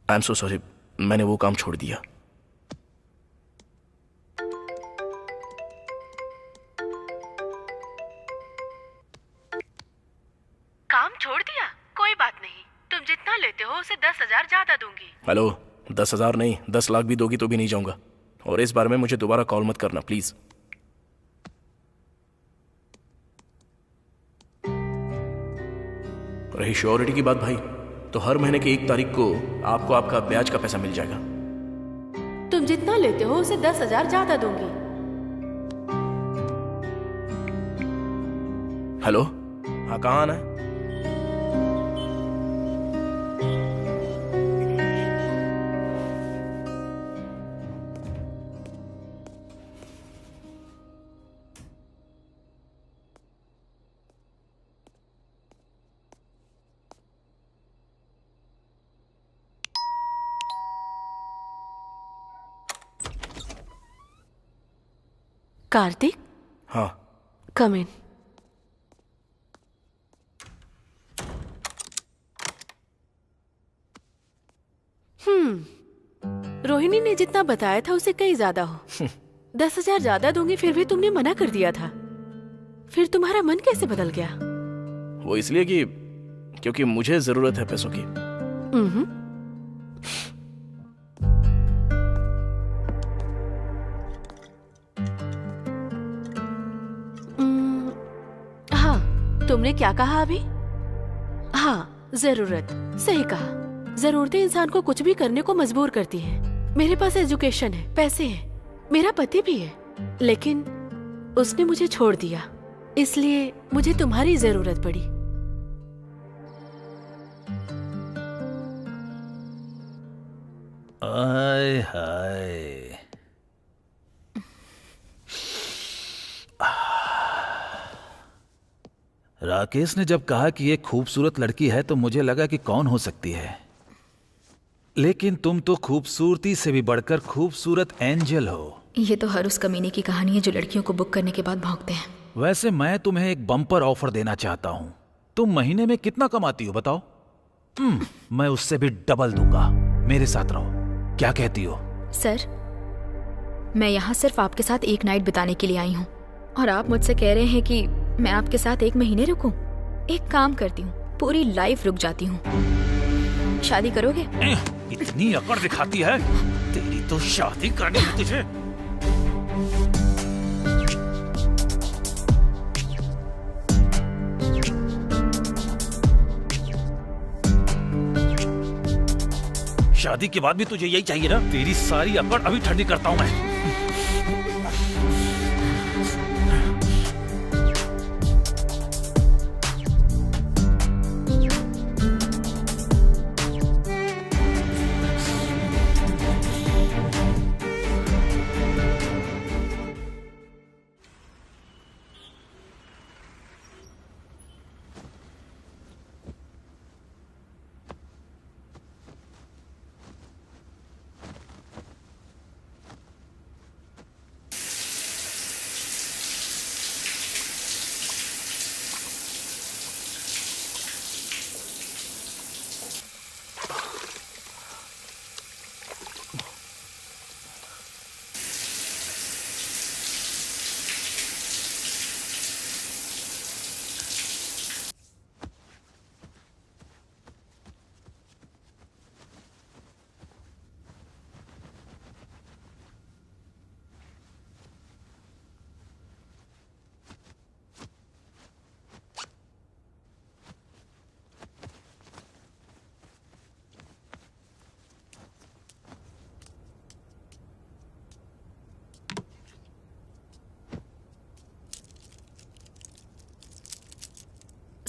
आई एम सो सॉरी, मैंने वो काम छोड़ दिया। काम छोड़ दिया? कोई बात नहीं, तुम जितना लेते हो उसे 10,000 ज्यादा दूंगी। हेलो, 10,000 नहीं, 10 लाख भी दोगी तो भी नहीं जाऊंगा। और इस बारे में मुझे दोबारा कॉल मत करना प्लीज। रही श्योरिटी की बात भाई, तो हर महीने की 1 तारीख को आपको आपका ब्याज का पैसा मिल जाएगा। तुम जितना लेते हो उसे 10,000 ज्यादा दूंगी। हेलो, हाँ कहाँ आना है? कार्तिक? हाँ। कम इन। रोहिणी ने जितना बताया था उससे कहीं ज्यादा हो। 10,000 ज्यादा दूंगी फिर भी तुमने मना कर दिया था। फिर तुम्हारा मन कैसे बदल गया? वो इसलिए कि क्योंकि मुझे जरूरत है पैसों की। हाँ, तुमने क्या कहा अभी? हाँ, जरूरत, सही कहा। जरूरतें इंसान को कुछ भी करने को मजबूर करती हैं। मेरे पास एजुकेशन है, पैसे हैं, मेरा पति भी है, लेकिन उसने मुझे छोड़ दिया, इसलिए मुझे तुम्हारी जरूरत पड़ी। आय हाय, राकेश ने जब कहा कि ये खूबसूरत लड़की है तो मुझे लगा कि कौन हो सकती है, लेकिन तुम तो खूबसूरती से भी बढ़कर खूबसूरत एंजल हो। ये तो हर उस कमीने की कहानी है जो लड़कियों को बुक करने के बाद भौंकते हैं। वैसे मैं तुम्हें एक बम्पर ऑफर देना चाहता हूँ। तुम महीने में कितना कमाती हो बताओ? मैं उससे भी डबल दूंगा। मेरे साथ रहो, क्या कहती हो? सर, मैं यहाँ सिर्फ आपके साथ एक नाइट बिताने के लिए आई हूँ और आप मुझसे कह रहे हैं कि मैं आपके साथ 1 महीने रुकूं? एक काम करती हूँ, पूरी लाइफ रुक जाती हूँ। शादी करोगे? इतनी अकड़ दिखाती है, तेरी तो शादी करनी है तुझे। शादी के बाद भी तुझे यही चाहिए ना? तेरी सारी अकड़ अभी ठंडी करता हूं मैं।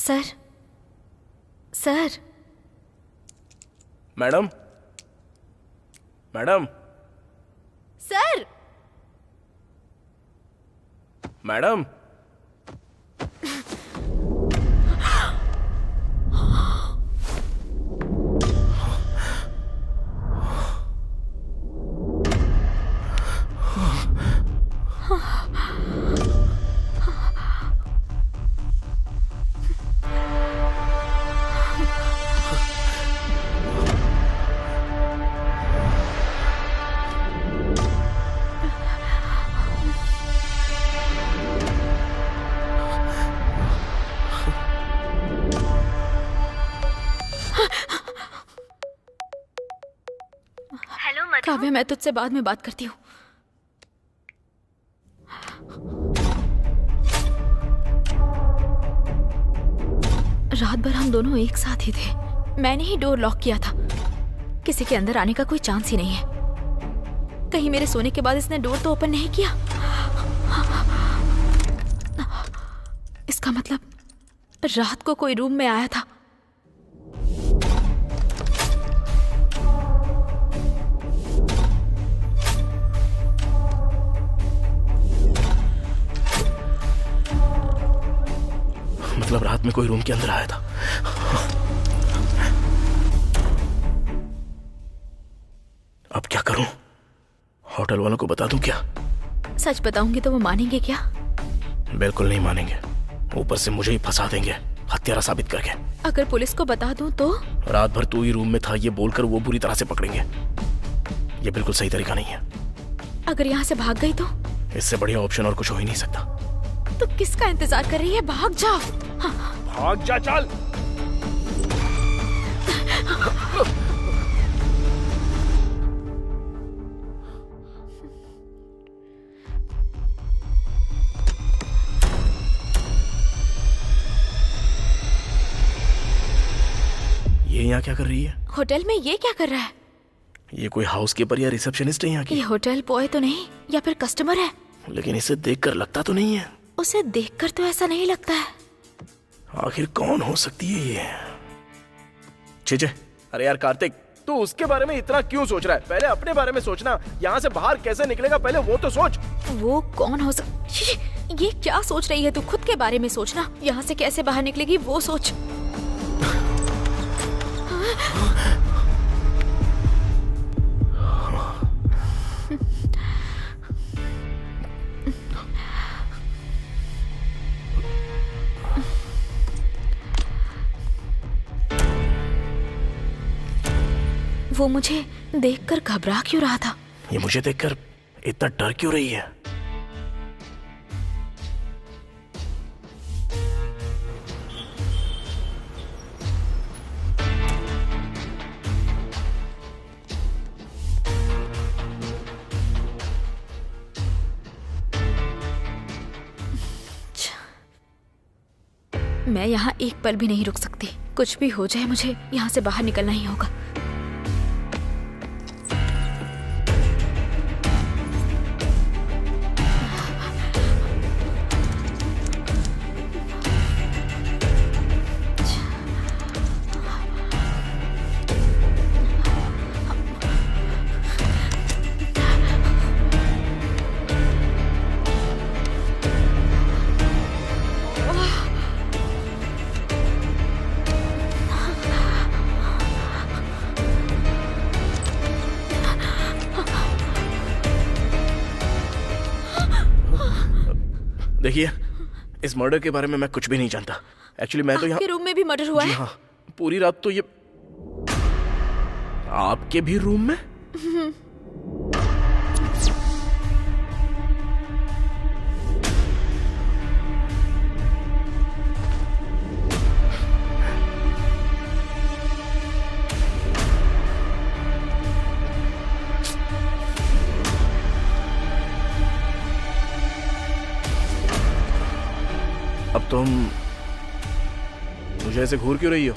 Sir, sir. Madam, madam, sir. Madam, Kavya, मैं तुझसे बाद में बात करती हूँ। रात भर हम दोनों एक साथ ही थे। मैंने ही डोर लॉक किया था। किसी के अंदर आने का कोई चांस ही नहीं है। कहीं मेरे सोने के बाद इसने डोर तो ओपन नहीं किया। इसका मतलब रात को कोई रूम में आया था। मतलब रात में कोई रूम के अंदर आया था। अब क्या करूं? होटल वालों को बता दूं क्या? सच बताऊंगी तो वो मानेंगे क्या? बिल्कुल नहीं मानेंगे। ऊपर से मुझे ही फंसा देंगे हत्यारा साबित करके। अगर पुलिस को बता दूं तो? रात भर तू ही रूम में था ये बोलकर वो बुरी तरह से पकड़ेंगे। ये बिल्कुल सही तरीका नहीं है। अगर यहाँ से भाग गई तो? इससे बढ़िया ऑप्शन और कुछ हो ही नहीं सकता। तो किसका इंतजार कर रही है? भाग जा। हाँ। भाग जा, चल। ये यहाँ क्या कर रही है? होटल में ये क्या कर रहा है? ये कोई हाउसकीपर या रिसेप्शनिस्ट है यहाँ की? ये होटल बॉय तो नहीं, या फिर कस्टमर है? लेकिन इसे देखकर लगता तो नहीं है। उसे देखकर तो ऐसा नहीं लगता है। आखिर कौन हो सकती है ये? चीजे, अरे यार कार्तिक, तू उसके बारे में इतना क्यों सोच रहा है? पहले अपने बारे में सोचना। यहाँ से बाहर कैसे निकलेगा पहले वो तो सोच। वो कौन हो ये क्या सोच रही है तू? खुद के बारे में सोचना। यहाँ से कैसे बाहर निकलेगी वो सोच। वो मुझे देखकर घबरा क्यों रहा था? ये मुझे देखकर इतना डर क्यों रही है? मैं यहाँ एक पल भी नहीं रुक सकती। कुछ भी हो जाए मुझे यहाँ से बाहर निकलना ही होगा। देखिए, इस मर्डर के बारे में मैं कुछ भी नहीं जानता। एक्चुअली मैं तो यहाँ आपके रूम में भी मर्डर हुआ जी है? हाँ, पूरी रात तो ये आपके भी रूम में? अब तुम मुझे ऐसे घूर क्यों रही हो?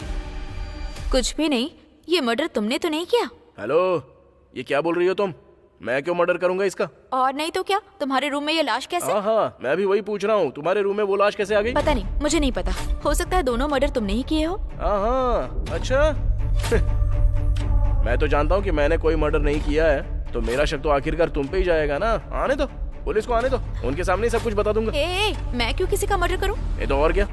कुछ भी नहीं। ये मर्डर तुमने तो नहीं किया? हेलो, ये क्या बोल रही हो तुम? मैं क्यों मर्डर करूंगा इसका? और नहीं तो क्या? तुम्हारे रूम में ये लाश कैसे? हाँ, मैं भी वही पूछ रहा हूँ, तुम्हारे रूम में वो लाश कैसे आ गई? पता नहीं, मुझे नहीं पता। हो सकता है दोनों मर्डर तुमने ही किए हो। हाँ, अच्छा। मैं तो जानता हूँ कि मैंने कोई मर्डर नहीं किया है, तो मेरा शक तो आखिरकार तुम पे ही जाएगा ना। आने दो, पुलिस को आने दो, उनके सामने ही सब कुछ बता दूंगा। मैं क्यों किसी का मर्डर करूं? ये तो और क्या,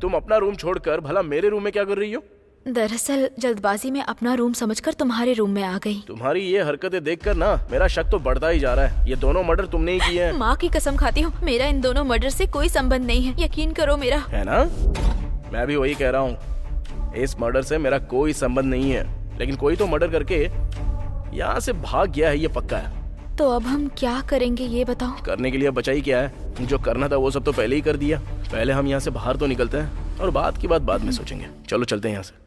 तुम अपना रूम छोड़कर भला मेरे रूम में क्या कर रही हो? दरअसल जल्दबाजी में अपना रूम समझकर तुम्हारे रूम में आ गई। तुम्हारी ये हरकतें देखकर ना मेरा शक तो बढ़ता ही जा रहा है। ये दोनों मर्डर तुमने ही किए हैं। माँ की कसम खाती हूँ, मेरा इन दोनों मर्डर से कोई संबंध नहीं है। यकीन करो मेरा। है ना? मैं भी वही कह रहा हूँ, इस मर्डर से मेरा कोई संबंध नहीं है, लेकिन कोई तो मर्डर करके यहाँ से भाग गया है, ये पक्का है। तो अब हम क्या करेंगे ये बताओ? करने के लिए बचा ही क्या है? जो करना था वो सब तो पहले ही कर दिया। पहले हम यहाँ से बाहर तो निकलते हैं और बात की बात बाद में सोचेंगे। चलो चलते हैं यहाँ से।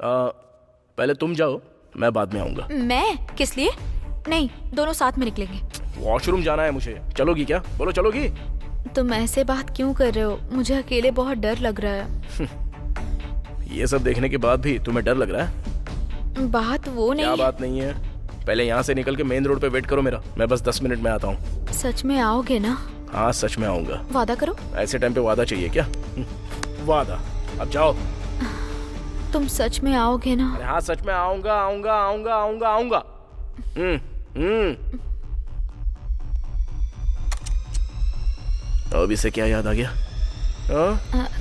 पहले तुम जाओ, मैं बाद में आऊंगा। मैं? किस लिए? नहीं, दोनों साथ में निकलेंगे। वॉशरूम जाना है मुझे। चलोगी क्या? बोलो, चलोगी? तुम ऐसे बात क्यों कर रहे हो? मुझे अकेले बहुत डर लग रहा है। ये सब देखने के बाद भी तुम्हें डर लग रहा है? बात वो नहीं। क्या बात नहीं है? पहले यहाँ से निकल के मेन रोड पे वेट करो मेरा, मैं बस 10 मिनट में आता हूँ। सच में आओगे ना? हाँ, सच में आऊंगा। वादा करो। ऐसे टाइम पे वादा चाहिए क्या? वादा। अब जाओ। तुम सच में आओगे ना? अरे हाँ, सच में आऊंगा, आऊंगा, आऊंगा, आऊंगा, आऊंगा। अब इसे क्या याद आ गया?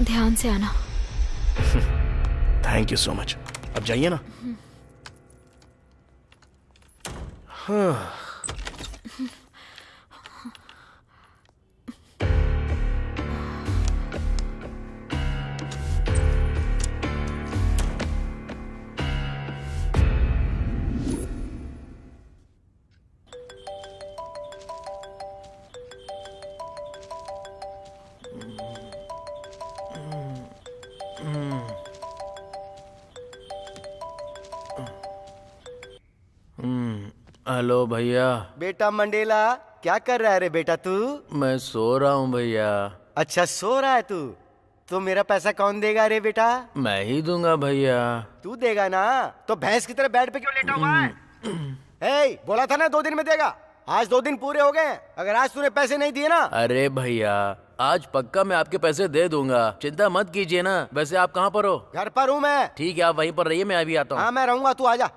ध्यान से आना। Thank you so much. अब जाइए ना। हाँ। हेलो भैया। बेटा मंडेला, क्या कर रहा है रे बेटा तू? मैं सो रहा हूँ भैया। अच्छा, सो रहा है तू? तो मेरा पैसा कौन देगा रे बेटा? मैं ही दूंगा भैया। तू देगा ना? तो भैंस की तरह बेड पे क्यों लेटा हुआ है? बोला था ना 2 दिन में देगा। आज 2 दिन पूरे हो गए। अगर आज तूने पैसे नहीं दिए ना। अरे भैया, आज पक्का मैं आपके पैसे दे दूंगा, चिंता मत कीजिए ना। वैसे आप कहाँ पर हो? घर पर हूँ मैं। ठीक है, आप वहीं पर रहिए, मैं अभी आता हूँ। हाँ, मैं रहूंगा, तू आजा।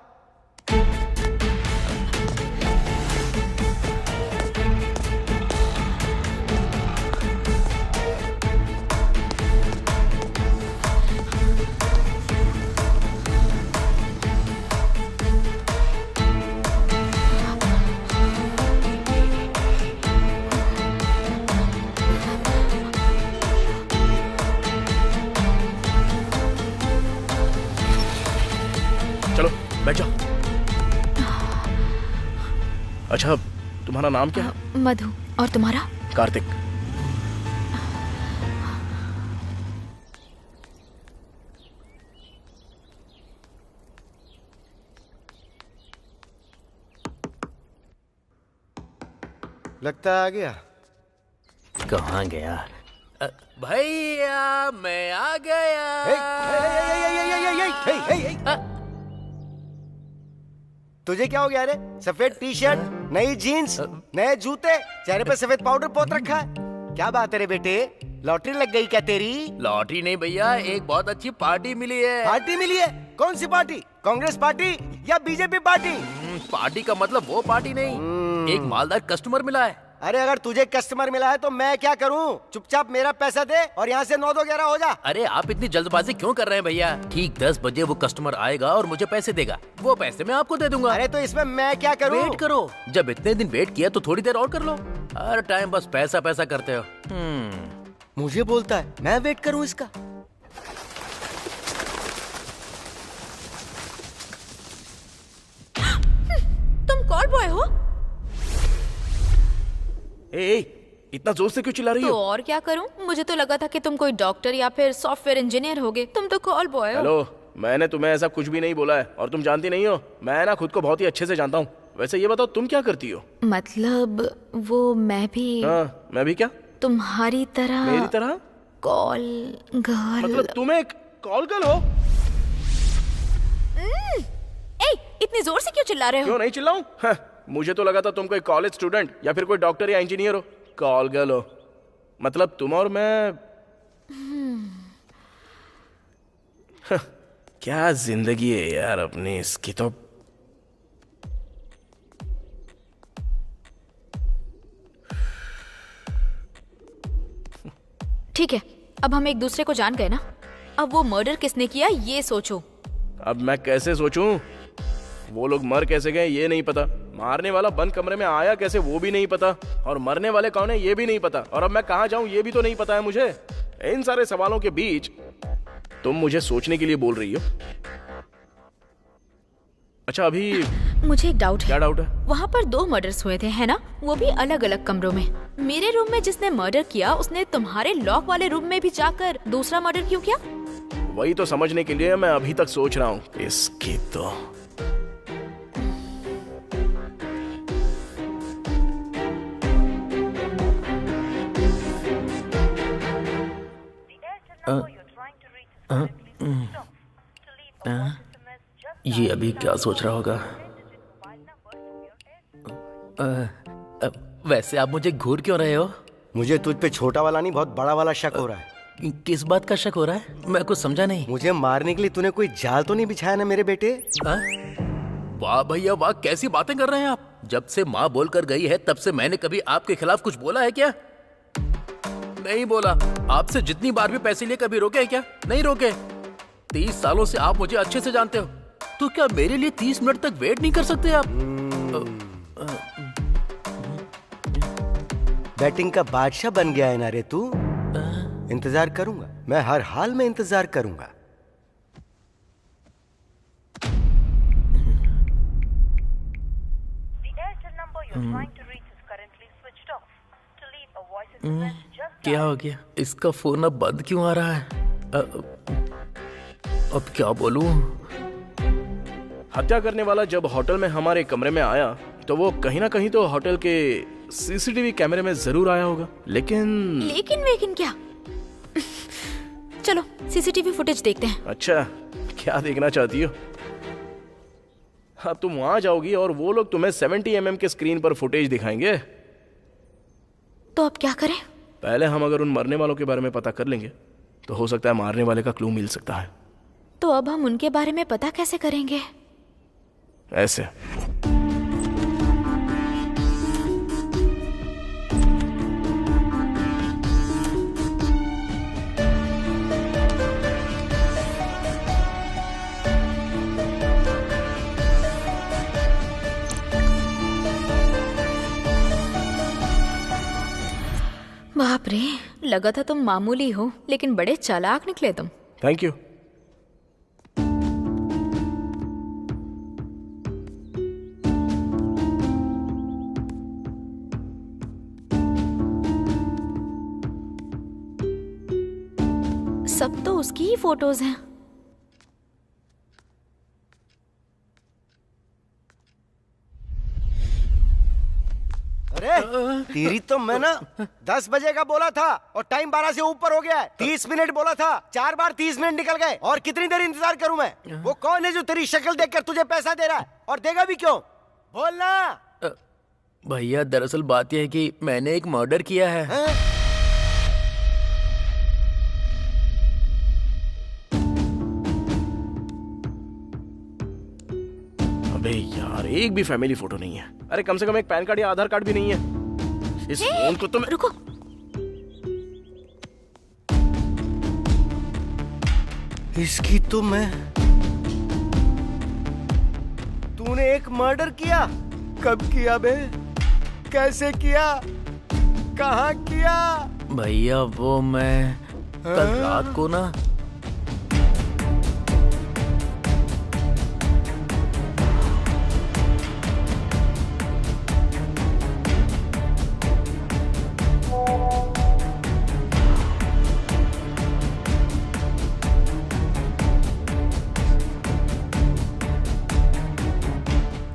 बैठ जाओ। अच्छा, तुम्हारा नाम क्या है? मधु। और तुम्हारा? कार्तिक। लगता है आ गया। कहाँ गया? भैया मैं आ गया। तुझे क्या हो गया रे? सफेद टी शर्ट, नई जीन्स, नए जूते, चेहरे पे सफेद पाउडर पोत रखा है। क्या बात है रे बेटे, लॉटरी लग गई क्या तेरी? लॉटरी नहीं भैया, एक बहुत अच्छी पार्टी मिली है। पार्टी मिली है? कौन सी पार्टी? कांग्रेस पार्टी या बीजेपी पार्टी? पार्टी का मतलब वो पार्टी नहीं, एक मालदार कस्टमर मिला है। अरे अगर तुझे कस्टमर मिला है तो मैं क्या करूं? चुपचाप मेरा पैसा दे और यहाँ से 9-2-11 हो जा। अरे आप इतनी जल्दबाजी क्यों कर रहे हैं भैया? ठीक 10 बजे वो कस्टमर आएगा और मुझे पैसे देगा, वो पैसे मैं आपको दे दूंगा। अरे तो इसमें मैं क्या करूं? वेट करो, जब इतने दिन वेट किया तो थोड़ी देर और कर लो। हर टाइम बस पैसा पैसा करते हो। मुझे बोलता है मैं वेट करूं इसका? तुम कॉल बॉय हो? ए, इतना जोर से क्यों चिल्ला रही तो हो? और क्या करूं? मुझे तो लगा था कि तुम कोई डॉक्टर या फिर सॉफ्टवेयर इंजीनियर होगे, तुम तो कॉल बॉय हो। हेलो, मैंने तुम्हें ऐसा कुछ भी नहीं बोला है और तुम जानती नहीं हो, मैं ना खुद को बहुत ही अच्छे से जानता हूँ। वैसे ये बताओ तुम क्या करती हो? मतलब वो मैं भी। हाँ, मैं भी क्या? तुम्हारी तरह। मेरी तरह? Call girl. मतलब तुम एक कॉल गर्ल हो? इतनी जोर से क्यों चिल्ला रहे हो? क्यों नहीं चिल्लाऊं? मुझे तो लगा था तुम कोई कॉलेज स्टूडेंट या फिर कोई डॉक्टर या इंजीनियर हो। कॉल गर्ल हो मतलब तुम और मैं। क्या जिंदगी है यार अपनी, इसकी तो। ठीक है, अब हम एक दूसरे को जान गए ना। अब वो मर्डर किसने किया ये सोचो। अब मैं कैसे सोचूं? वो लोग मर कैसे गए ये नहीं पता, मारने वाला बंद कमरे में आया कैसे वो भी नहीं पता, और मरने वाले कौन है ये भी नहीं पता, और अब मैं कहाँ जाऊं ये भी तो नहीं पता है मुझे। इन सारे सवालों के बीच तुम मुझे सोचने के लिए बोल रही हो। अच्छा अभी मुझे एक डाउट है। क्या डाउट है? वहाँ पर 2 मर्डर्स हुए थे है ना, वो भी अलग अलग कमरों में। मेरे रूम में जिसने मर्डर किया उसने तुम्हारे लॉक वाले रूम में भी जाकर दूसरा मर्डर क्यों किया? वही तो समझने के लिए मैं अभी तक सोच रहा हूँ। इसकी तो ये अभी क्या सोच रहा होगा? वैसे आप मुझे घूर क्यों रहे हो? मुझे तुझ पे छोटा वाला नहीं बहुत बड़ा वाला शक हो रहा है। किस बात का शक हो रहा है? मैं कुछ समझा नहीं। मुझे मारने के लिए तूने कोई जाल तो नहीं बिछाया ना मेरे बेटे? वाह भैया वाह, कैसी बातें कर रहे हैं आप। जब से माँ बोलकर गई है तब से मैंने कभी आपके खिलाफ कुछ बोला है क्या? नहीं बोला। आपसे जितनी बार भी पैसे लिए कभी रोके क्या? नहीं रोके। 30 सालों से आप मुझे अच्छे से जानते हो, तो क्या मेरे लिए 30 मिनट तक वेट नहीं कर सकते आप? बैटिंग का बादशाह बन गया है ना रे तू। इंतजार करूंगा, मैं हर हाल में इंतजार करूंगा। क्या हो गया? इसका फोन अब बंद क्यों आ रहा है? अब क्या बोलूं? हत्या करने वाला जब होटल में हमारे कमरे में आया तो वो कहीं ना कहीं तो होटल के सीसीटीवी कैमरे में जरूर आया होगा। लेकिन क्या? चलो सीसीटीवी फुटेज देखते हैं। अच्छा, क्या देखना चाहती हो? हाँ, तुम वहां जाओगी और वो लोग तुम्हें 70 mm के स्क्रीन पर फुटेज दिखाएंगे। तो अब क्या करें? पहले हम अगर उन मरने वालों के बारे में पता कर लेंगे तो हो सकता है मारने वाले का क्लू मिल सकता है। तो अब हम उनके बारे में पता कैसे करेंगे? ऐसे। बाप रे, लगा था तुम मामूली हो लेकिन बड़े चालाक निकले तुम। Thank you. सब तो उसकी ही फोटोज हैं। अरे तेरी तो मैं ना 10 बजे का बोला था और टाइम 12 से ऊपर हो गया है। 30 मिनट बोला था, 4 बार 30 मिनट निकल गए। और कितनी देर इंतजार करूं मैं? वो कौन है जो तेरी शक्ल देखकर तुझे पैसा दे रहा है और देगा भी क्यों? बोलना। भैया दरअसल बात यह है कि मैंने एक मर्डर किया है। अबे यार, एक भी फैमिली फोटो नहीं है। अरे कम से कम एक पैन कार्ड या आधार कार्ड भी नहीं है। इस फोन को तो मैं... रुको। इसकी तो मैं... तूने एक मर्डर किया? कब किया बे? कैसे किया? कहाँ किया? भैया वो मैं कल रात को ना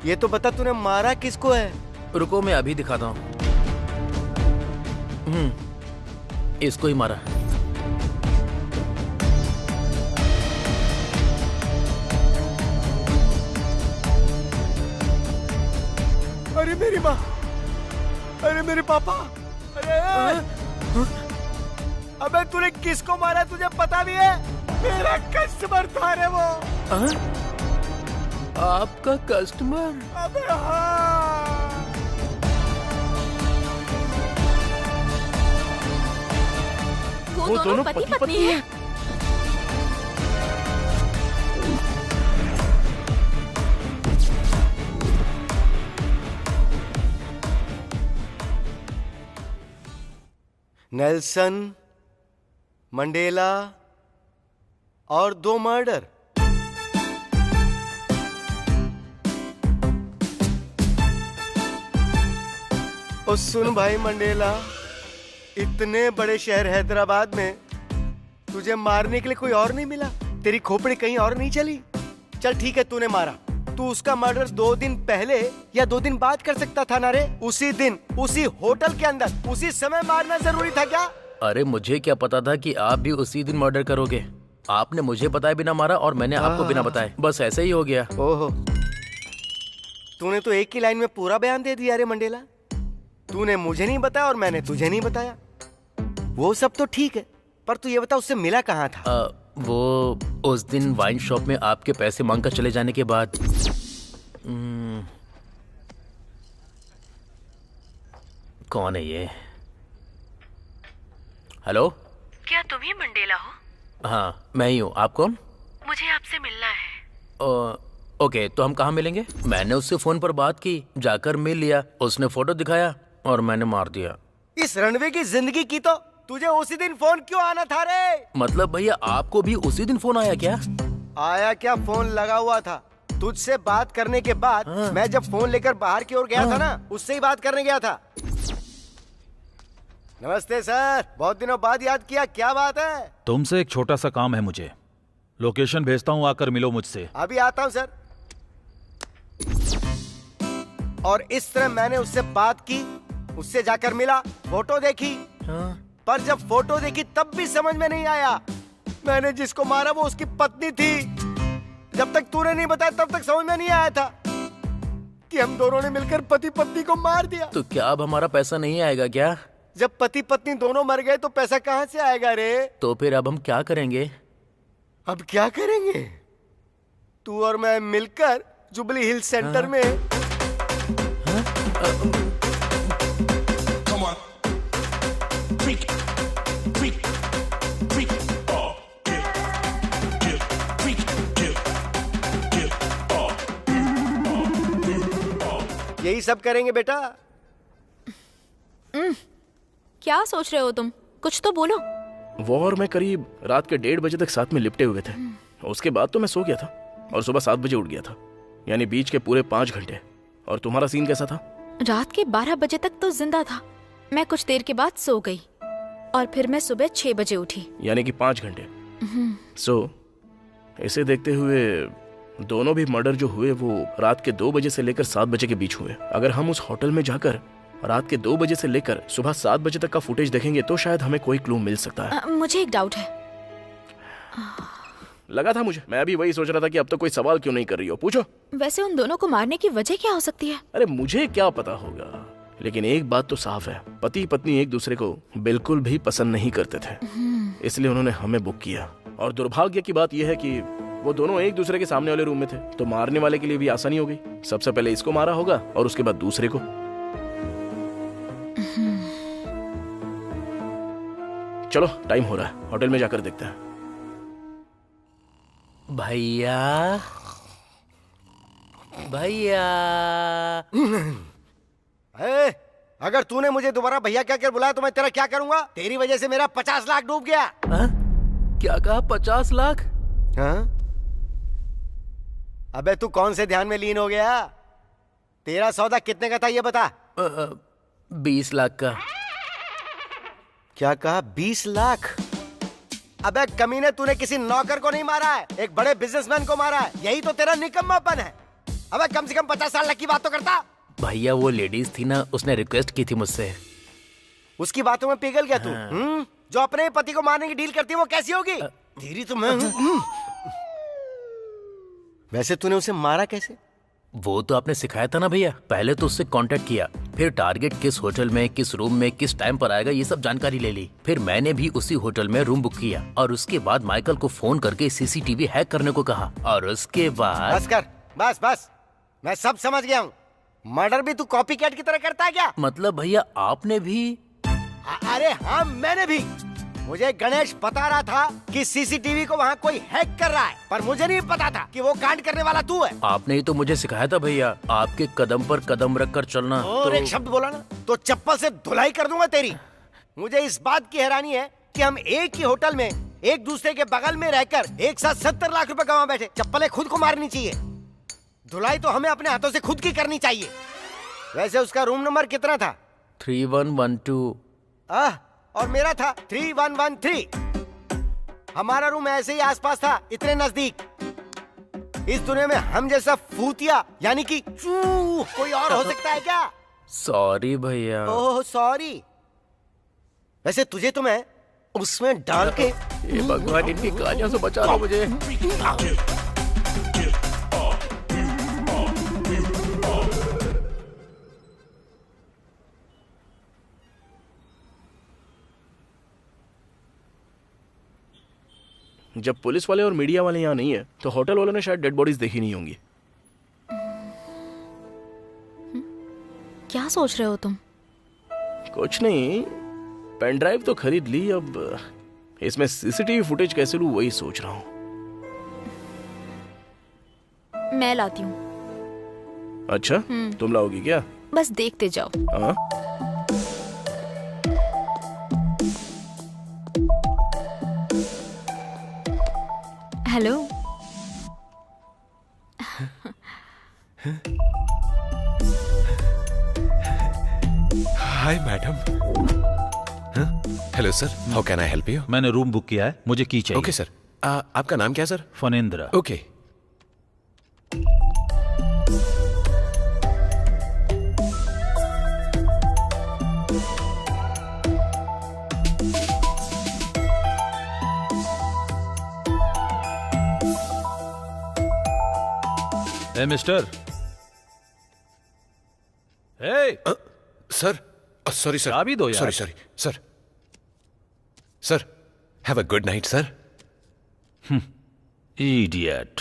ये तो बता तूने मारा किसको है? रुको मैं अभी दिखाता हूँ। इसको ही मारा। अरे मेरी माँ, अरे मेरे पापा, अरे अबे तूने किसको मारा तुझे पता भी है? मेरा कस्टमर था रे वो। आपका कस्टमर? अबे हाँ। वो दोनों पति पत्नी हैं। नेल्सन मंडेला और 2 मर्डर। और सुन भाई मंडेला, इतने बड़े शहर हैदराबाद में तुझे मारने के लिए कोई और नहीं मिला? तेरी खोपड़ी कहीं और नहीं चली? चल ठीक है, तूने मारा। तू उसका मर्डर 2 दिन पहले या 2 दिन बाद कर सकता था ना रे? उसी दिन, उसी होटल के अंदर, उसी समय मारना जरूरी था क्या? अरे मुझे क्या पता था कि आप भी उसी दिन मर्डर करोगे। आपने मुझे बताए बिना मारा और मैंने आपको बिना बताए। बस ऐसे ही हो गया। ओहो, तूने तो एक ही लाइन में पूरा बयान दे दिया रे मंडेला। तूने मुझे नहीं बताया और मैंने तुझे नहीं बताया। वो सब तो ठीक है, पर तू ये बता उससे मिला कहाँ था? वो उस दिन वाइन शॉप में आपके पैसे मांगकर चले जाने के बाद। कौन है ये? हेलो, क्या तुम ही मंडेला हो? हाँ मैं ही हूँ। आप कौन? मुझे आपसे मिलना है। ओके, तो हम कहाँ मिलेंगे? मैंने उससे फोन पर बात की, जाकर मिल लिया, उसने फोटो दिखाया और मैंने मार दिया। इस रणवीर की जिंदगी की तो तुझे उसी दिन फोन क्यों आना था रे? मतलब भैया आपको भी उसी दिन फोन आया क्या? आया क्या, फोन लगा हुआ था। तुझसे बात करने के बाद मैं जब फोन लेकर बाहर की ओर गया था ना, उससे ही बात करने गया था। नमस्ते सर, बहुत दिनों बाद याद किया, क्या बात है? तुमसे एक छोटा सा काम है मुझे। लोकेशन भेजता हूँ, आकर मिलो मुझसे। अभी आता हूँ सर। और इस तरह मैंने उससे बात की, उससे जाकर मिला, फोटो देखी। पर जब फोटो देखी तब भी समझ में नहीं आया मैंने जिसको मारा वो उसकी पत्नी थी। जब तक तूने नहीं बताया तब तक समझ में नहीं आया था कि हम दोनों ने मिलकर पति पत्नी को मार दिया। तो क्या अब हमारा पैसा नहीं आएगा क्या? जब पति पत्नी दोनों मर गए तो पैसा कहाँ से आएगा रे? तो फिर अब हम क्या करेंगे? अब क्या करेंगे? तू और मैं मिलकर जुबली हिल सेंटर में यही सब करेंगे बेटा। क्या सोच रहे हो तुम? कुछ तो बोलो। वो और मैं करीब रात के 1:30 बजे तक साथ में लिपटे हुए थे। उसके बाद तो मैं सो गया था और सुबह 7 बजे उठ गया था, यानी बीच के पूरे 5 घंटे। और तुम्हारा सीन कैसा था? रात के 12 बजे तक तो जिंदा था। मैं कुछ देर के बाद सो गई और फिर मैं सुबह 6 बजे उठी, यानी कि 5 घंटे। इसे देखते हुए दोनों भी मर्डर जो हुए वो रात के 2 बजे से लेकर 7 बजे के बीच हुए। अगर हम उस होटल में जाकर रात के 2 बजे से लेकर सुबह 7 बजे तक का फुटेज देखेंगे तो शायद हमें कोई क्लू मिल सकता है। मुझे एक डाउट है। लगा था मुझे, मैं भी वही सोच रहा था कि अब तो कोई सवाल क्यों नहीं कर रही हो, पूछो। वैसे उन दोनों को मारने की वजह क्या हो सकती है? अरे मुझे क्या पता होगा, लेकिन एक बात तो साफ है, पति पत्नी एक दूसरे को बिल्कुल भी पसंद नहीं करते थे, इसलिए उन्होंने हमें बुक किया। और दुर्भाग्य की बात यह है कि वो दोनों एक दूसरे के सामने वाले रूम में थे, तो मारने वाले के लिए भी आसानी हो गई। सबसे पहले इसको मारा होगा और उसके बाद दूसरे को। चलो टाइम हो रहा है, होटल में जाकर देखते हैं। भैया भैया अगर तूने मुझे दोबारा भैया क्या कर बुलाया तो मैं तेरा क्या करूंगा? तेरी वजह से मेरा 50 लाख डूब गया। क्या कहा? 50 लाख? हाँ? अबे तू कौन से ध्यान में लीन हो गया? तेरा सौदा कितने का था ये बता। 20 लाख का। क्या कहा? 20 लाख? अबे कमीने, तूने किसी नौकर को नहीं मारा है, एक बड़े बिजनेसमैन को मारा है। यही तो तेरा निकम्मापन है। अबे कम से कम 50 लाख की बात तो करता। भैया वो लेडीज थी ना, उसने रिक्वेस्ट की थी मुझसे। उसकी बातों में पिघल गया तू? जो अपने पति को मारने की डील करती है वो कैसी होगी? तेरी तो मैं वैसे तूने उसे मारा कैसे? वो तो आपने सिखाया था ना भैया। पहले तो उससे कांटेक्ट किया, फिर टारगेट किस होटल में, किस रूम में, किस टाइम पर आएगा, ये सब जानकारी ले ली। फिर मैंने भी उसी होटल में रूम बुक किया और उसके बाद माइकल को फोन करके सीसीटीवी हैक करने को कहा। और उसके बाद बस कर, बस मैं सब समझ गया हूँ। मर्डर भी तू कॉपी कैट की तरह करता है क्या? मतलब भैया आपने भी? अरे हाँ, मैंने भी। मुझे गणेश बता रहा था कि सीसीटीवी को वहाँ कोई हैक कर रहा है, पर मुझे नहीं पता था कि वो कांड करने वाला तू है। आपने ही तो मुझे सिखाया था भैया, आपके कदम पर कदम रख कर चलना। और एक शब्द बोला ना तो चप्पल से धुलाई कर दूंगा तेरी। मुझे इस बात की हैरानी है कि हम एक ही होटल में एक दूसरे के बगल में रहकर एक साथ 70 लाख रुपए गंवा बैठे। चप्पलें खुद को मारनी चाहिए, धुलाई तो हमें अपने हाथों से खुद की करनी चाहिए। वैसे उसका रूम नंबर कितना था? 3112। और मेरा था 3113। हमारा रूम ऐसे ही आसपास था, इतने नजदीक। इस दुनिया में हम जैसा फूतिया यानी कि कोई और हो सकता है क्या? सॉरी भैया। Oh sorry. वैसे तुझे तो मैं उसमें डाल के ये भगवान इनकी कहानियों से बचा लो मुझे। जब पुलिस वाले और मीडिया वाले यहाँ नहीं है तो होटल वालों ने शायद डेड बॉडीज देखी नहीं होंगी। क्या सोच रहे हो तुम? कुछ नहीं, पेन ड्राइव तो खरीद ली, अब इसमें सीसीटीवी फुटेज कैसे लूं वही सोच रहा हूँ। मैं लाती हूँ। अच्छा, तुम लाओगी क्या? बस देखते जाओ। हाँ? Hello. Hi madam. Hello sir, how can I help you? मैंने रूम बुक किया है, मुझे की चाहिए। Okay sir. आपका नाम क्या है sir? Phanendra. Okay. Hey mister. Hey sir, sorry sir. चाबी दो यार। Sorry sir. Sir, have a good night sir. Idiot.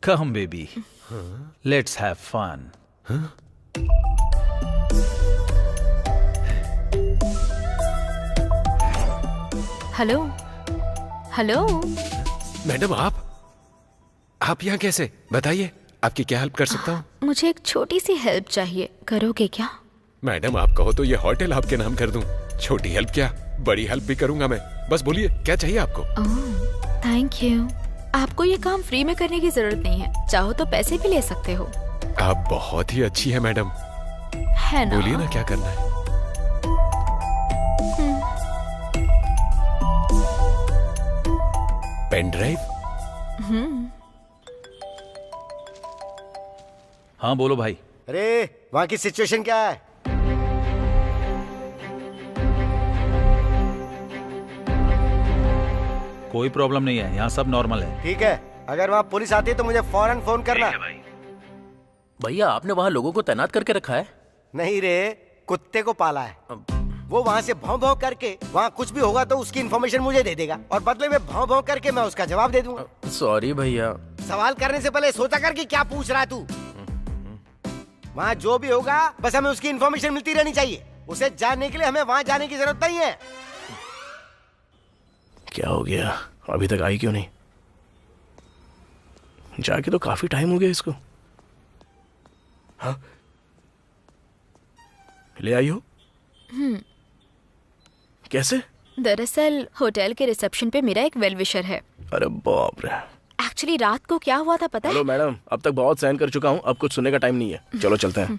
Come baby, let's have fun. Hello hello. Madam आप यहाँ कैसे? बताइए, आपकी क्या हेल्प कर सकता हूँ? मुझे एक छोटी सी हेल्प चाहिए, करोगे क्या? मैडम आप कहो तो ये होटल आपके नाम कर दूं। छोटी हेल्प क्या, बड़ी हेल्प भी करूंगा मैं। बस बोलिए क्या चाहिए आपको? Thank you. आपको ये काम फ्री में करने की जरूरत नहीं है, चाहो तो पैसे भी ले सकते हो। आप बहुत ही अच्छी है मैडम। है ना? बोलिए ना क्या करना है। Pen drive? हाँ बोलो भाई। अरे वहाँ की सिचुएशन क्या है? कोई प्रॉब्लम नहीं है, यहाँ सब नॉर्मल है। ठीक है, अगर वहाँ पुलिस आती है तो मुझे फौरन फोन करना। भैया आपने वहाँ लोगों को तैनात करके रखा है? नहीं रे, कुत्ते को पाला है। वो वहाँ से भौं भौं करके वहाँ कुछ भी होगा तो उसकी इन्फॉर्मेशन मुझे दे देगा और बदले में भौं भौं करके मैं उसका जवाब दे दूंगा। सॉरी भैया। सवाल करने से पहले सोचा कर कि क्या पूछ रहा है तू। वहाँ जो भी होगा बस हमें उसकी इन्फॉर्मेशन मिलती रहनी चाहिए। उसे जानने के लिए हमें वहाँ जाने की जरूरत नहीं है। क्या हो गया, अभी तक आई क्यों नहीं? जाके तो काफी टाइम हो गया इसको। हाँ, ले आई हो? कैसे? दरअसल होटल के रिसेप्शन पे मेरा एक वेल विशर है। अरे बाप रे। एक्चुअली रात को क्या हुआ था पता है? हेलो मैडम, अब तक बहुत सहन कर चुका हूँ, अब कुछ सुनने का टाइम नहीं है। चलो चलते हैं।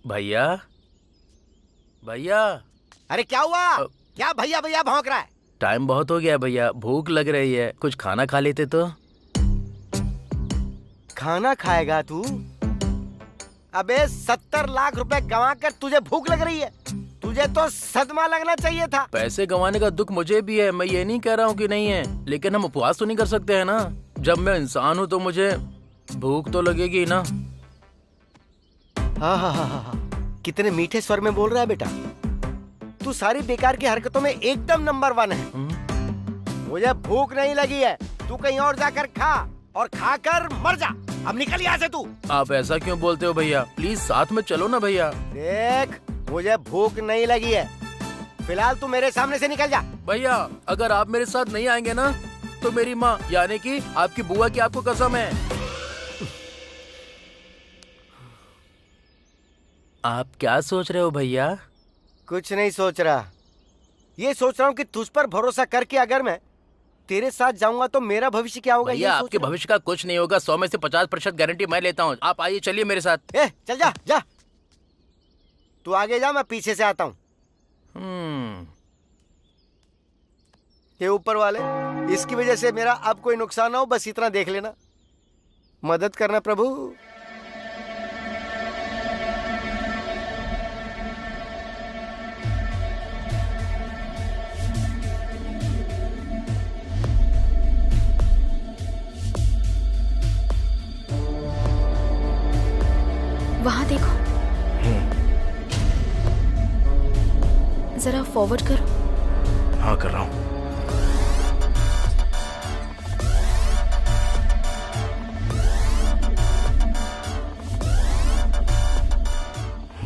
भैया भैया। अरे क्या हुआ? क्या भैया भैया भौंक रहा है? टाइम बहुत हो गया भैया, भूख लग रही है, कुछ खाना खा लेते तो। खाना खाएगा तू? अबे 70 लाख रुपए गंवा कर तुझे भूख लग रही है? तुझे तो सदमा लगना चाहिए था। पैसे गंवाने का दुख मुझे भी है, मैं ये नहीं कह रहा हूँ कि नहीं है, लेकिन हम उपवास तो नहीं कर सकते हैं ना। जब मैं इंसान हूँ तो मुझे भूख तो लगेगी ना। हाँ, कितने मीठे स्वर में बोल रहा है बेटा। तू सारी बेकार की हरकतों में एकदम नंबर 1 है। मुझे भूख नहीं लगी है, तू कहीं और जाकर खा और खाकर मर जा। अब निकल यहाँ से तू। आप ऐसा क्यों बोलते हो भैया? प्लीज साथ में चलो ना भैया। देख, मुझे भूख नहीं लगी है, फिलहाल तू मेरे सामने से निकल जा। भैया अगर आप मेरे साथ नहीं आएंगे ना तो मेरी माँ यानी कि आपकी बुआ की आपको कसम है। आप क्या सोच रहे हो भैया? कुछ नहीं सोच रहा, ये सोच रहा हूँ कि तुझ पर भरोसा करके अगर मैं तेरे साथ जाऊंगा तो मेरा भविष्य क्या होगा। भैया आपके भविष्य का कुछ नहीं होगा, 100 में से 50% गारंटी मैं लेता हूँ। आप आइए, चलिए मेरे साथ। चल जा जा, तू आगे जा, मैं पीछे से आता हूँ। ये ऊपर वाले, इसकी वजह से मेरा अब कोई नुकसान ना हो, बस इतना देख लेना। मदद करना प्रभु। वहां देखो, जरा फॉरवर्ड करो। हाँ कर रहा हूँ।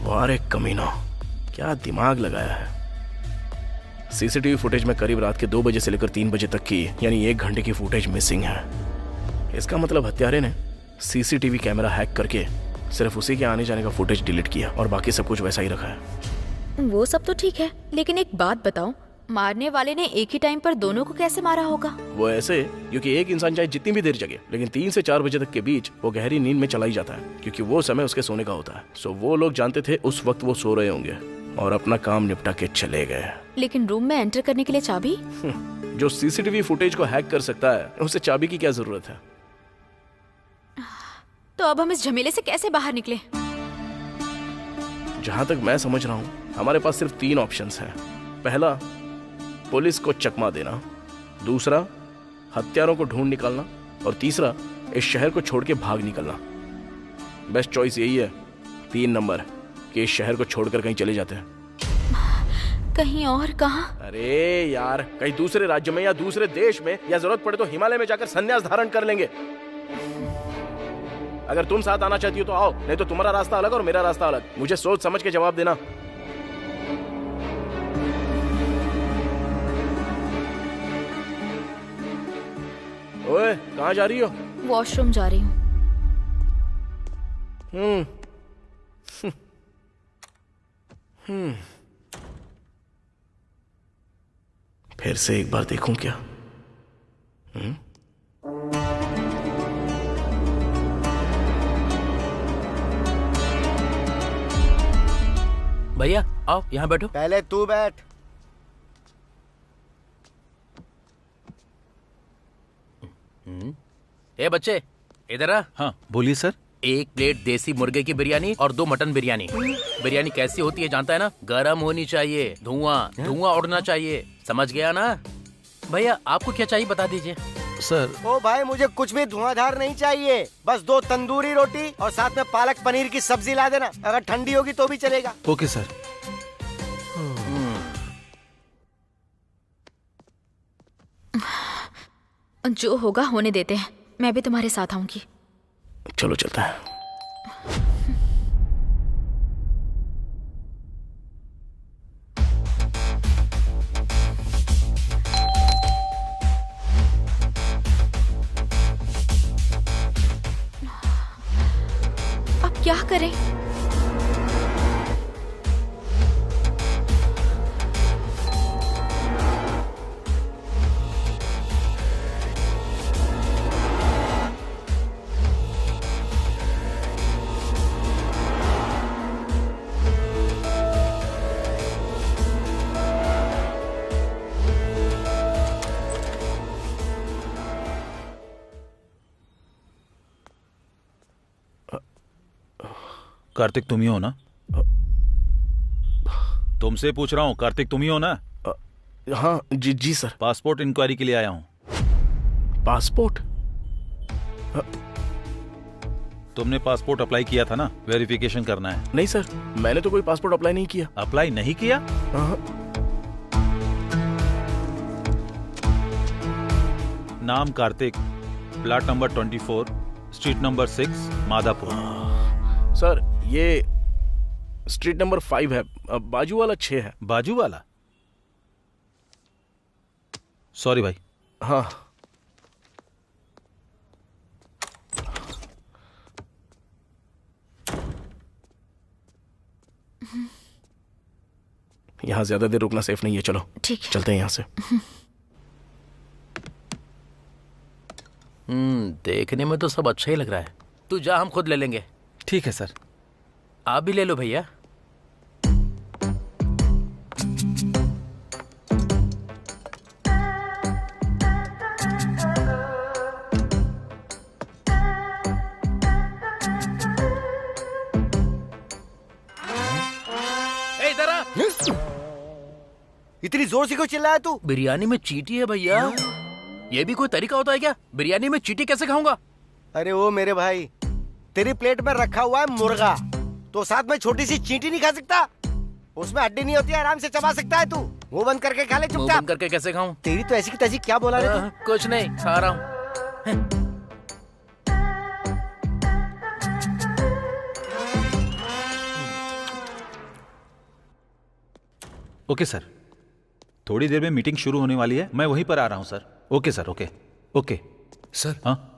वाह रे कमीना, क्या दिमाग लगाया है। सीसीटीवी फुटेज में करीब रात के 2 बजे से लेकर 3 बजे तक की, यानी 1 घंटे की फुटेज मिसिंग है। इसका मतलब हत्यारे ने सीसीटीवी कैमरा हैक करके सिर्फ उसी के आने जाने का फुटेज डिलीट किया और बाकी सब कुछ वैसा ही रखा है। वो सब तो ठीक है, लेकिन एक बात बताओ, मारने वाले ने एक ही टाइम पर दोनों को कैसे मारा होगा? वो ऐसे, क्योंकि एक इंसान चाहे जितनी भी देर जगे, लेकिन 3 से 4 बजे तक के बीच वो गहरी नींद में चला ही जाता है, क्योंकि वो समय उसके सोने का होता है। सो वो लोग जानते थे उस वक्त वो सो रहे होंगे और अपना काम निपटा के चले गए। लेकिन रूम में एंटर करने के लिए चाबी? जो सीसीटीवी फुटेज को हैक कर सकता है उसे चाबी की क्या जरूरत है? तो अब हम इस झमेले से कैसे बाहर निकले? जहां तक मैं समझ रहा हूँ हमारे पास सिर्फ 3 ऑप्शंस हैं। पहला, पुलिस को चकमा देना, दूसरा हत्यारों को ढूंढ निकालना, और तीसरा इस शहर को छोड़ के भाग निकलना। बेस्ट चॉइस यही है, 3 नंबर, कि इस शहर को छोड़कर कहीं चले जाते हैं। कहीं और? कहाँ? अरे यार, कहीं दूसरे राज्य में या दूसरे देश में, या जरूरत पड़े तो हिमालय में जाकर संन्यास धारण कर लेंगे। अगर तुम साथ आना चाहती हो तो आओ, नहीं तो तुम्हारा रास्ता अलग और मेरा रास्ता अलग। मुझे सोच समझ के जवाब देना। ओए, कहाँ जा रही हो? वॉशरूम जा रही हूँ। फिर से एक बार देखूं क्या? भैया आओ, यहाँ बैठो। पहले तू बैठ। ए बच्चे, इधर आ। हाँ बोलिए सर। 1 प्लेट देसी मुर्गे की बिरयानी और 2 मटन बिरयानी। बिरयानी कैसी होती है जानता है ना? गरम होनी चाहिए, धुआं उड़ना चाहिए, समझ गया ना? भैया आपको क्या चाहिए बता दीजिए। सर ओ भाई मुझे कुछ भी धुआंधार नहीं चाहिए, बस 2 तंदूरी रोटी और साथ में पालक पनीर की सब्जी ला देना। अगर ठंडी होगी तो भी चलेगा। Okay sir. जो होगा होने देते हैं, मैं भी तुम्हारे साथ आऊंगी। चलो चलता है। अब क्या करें? कार्तिक तुम ही हो ना? तुमसे पूछ रहा हूँ, कार्तिक तुम ही हो ना? हाँ जी सर। पासपोर्ट इंक्वायरी के लिए आया हूँ। पासपोर्ट? तुमने पासपोर्ट अप्लाई किया था ना, वेरिफिकेशन करना है। नहीं सर, मैंने तो कोई पासपोर्ट अप्लाई नहीं किया। अप्लाई नहीं किया? नाम Kartik, plot number 24, street number 6, Madhapur. Sir ये स्ट्रीट नंबर 5 है, बाजू वाला 6 है। बाजू वाला? सॉरी भाई। हाँ यहाँ ज्यादा देर रुकना सेफ नहीं है। चलो ठीक है, चलते हैं यहाँ से। देखने में तो सब अच्छा ही लग रहा है। तू जा, हम खुद ले लेंगे। ठीक है सर। आप भी ले लो भैया। इधर आ। इतनी जोर से क्यों चिल्लाया तू? बिरयानी में चींटी है भैया। ये भी कोई तरीका होता है क्या? बिरयानी में चींटी कैसे खाऊंगा? अरे ओ मेरे भाई, तेरी प्लेट में रखा हुआ है मुर्गा, तो साथ में छोटी सी चींटी नहीं खा सकता? उसमें हड्डी नहीं होती है, आराम से चबा सकता है तू। मुंह बंद करके खा ले मुंह चुपचाप। बंद करके कैसे खाऊं? तेरी तो ऐसी की तैसी क्या बोला रे तू? कुछ नहीं, खा रहा हूँ। ओके सर, थोड़ी देर में मीटिंग शुरू होने वाली है, मैं वहीं पर आ रहा हूँ sir. Okay sir, okay okay. Sir हाँ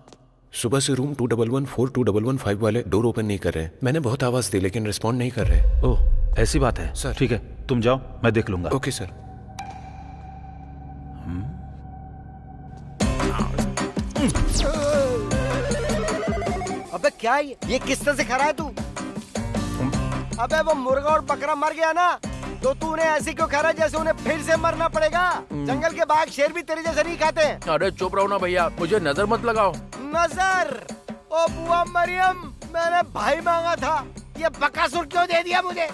सुबह से रूम 2114 2115 वाले डोर ओपन नहीं कर रहे। मैंने बहुत आवाज दी लेकिन रिस्पॉन्ड नहीं कर रहे। ओह ऐसी बात है सर। ठीक है, तुम जाओ, मैं देख लूंगा। Okay sir. अबे क्या है ये किस तरह से खा रहा है तू? अबे वो मुर्गा और बकरा मर गया ना, तो तूने ऐसे क्यों खा रहा है जैसे उन्हें फिर से मरना पड़ेगा? जंगल के बाघ शेर भी तेरे जैसे नहीं खाते हैं। अरे चुप रहो ना भैया, मुझे नजर मत लगाओ। नजर? ओ बुआ मरियम, मैंने भाई मांगा था, ये बकासुर क्यों दे दिया मुझे?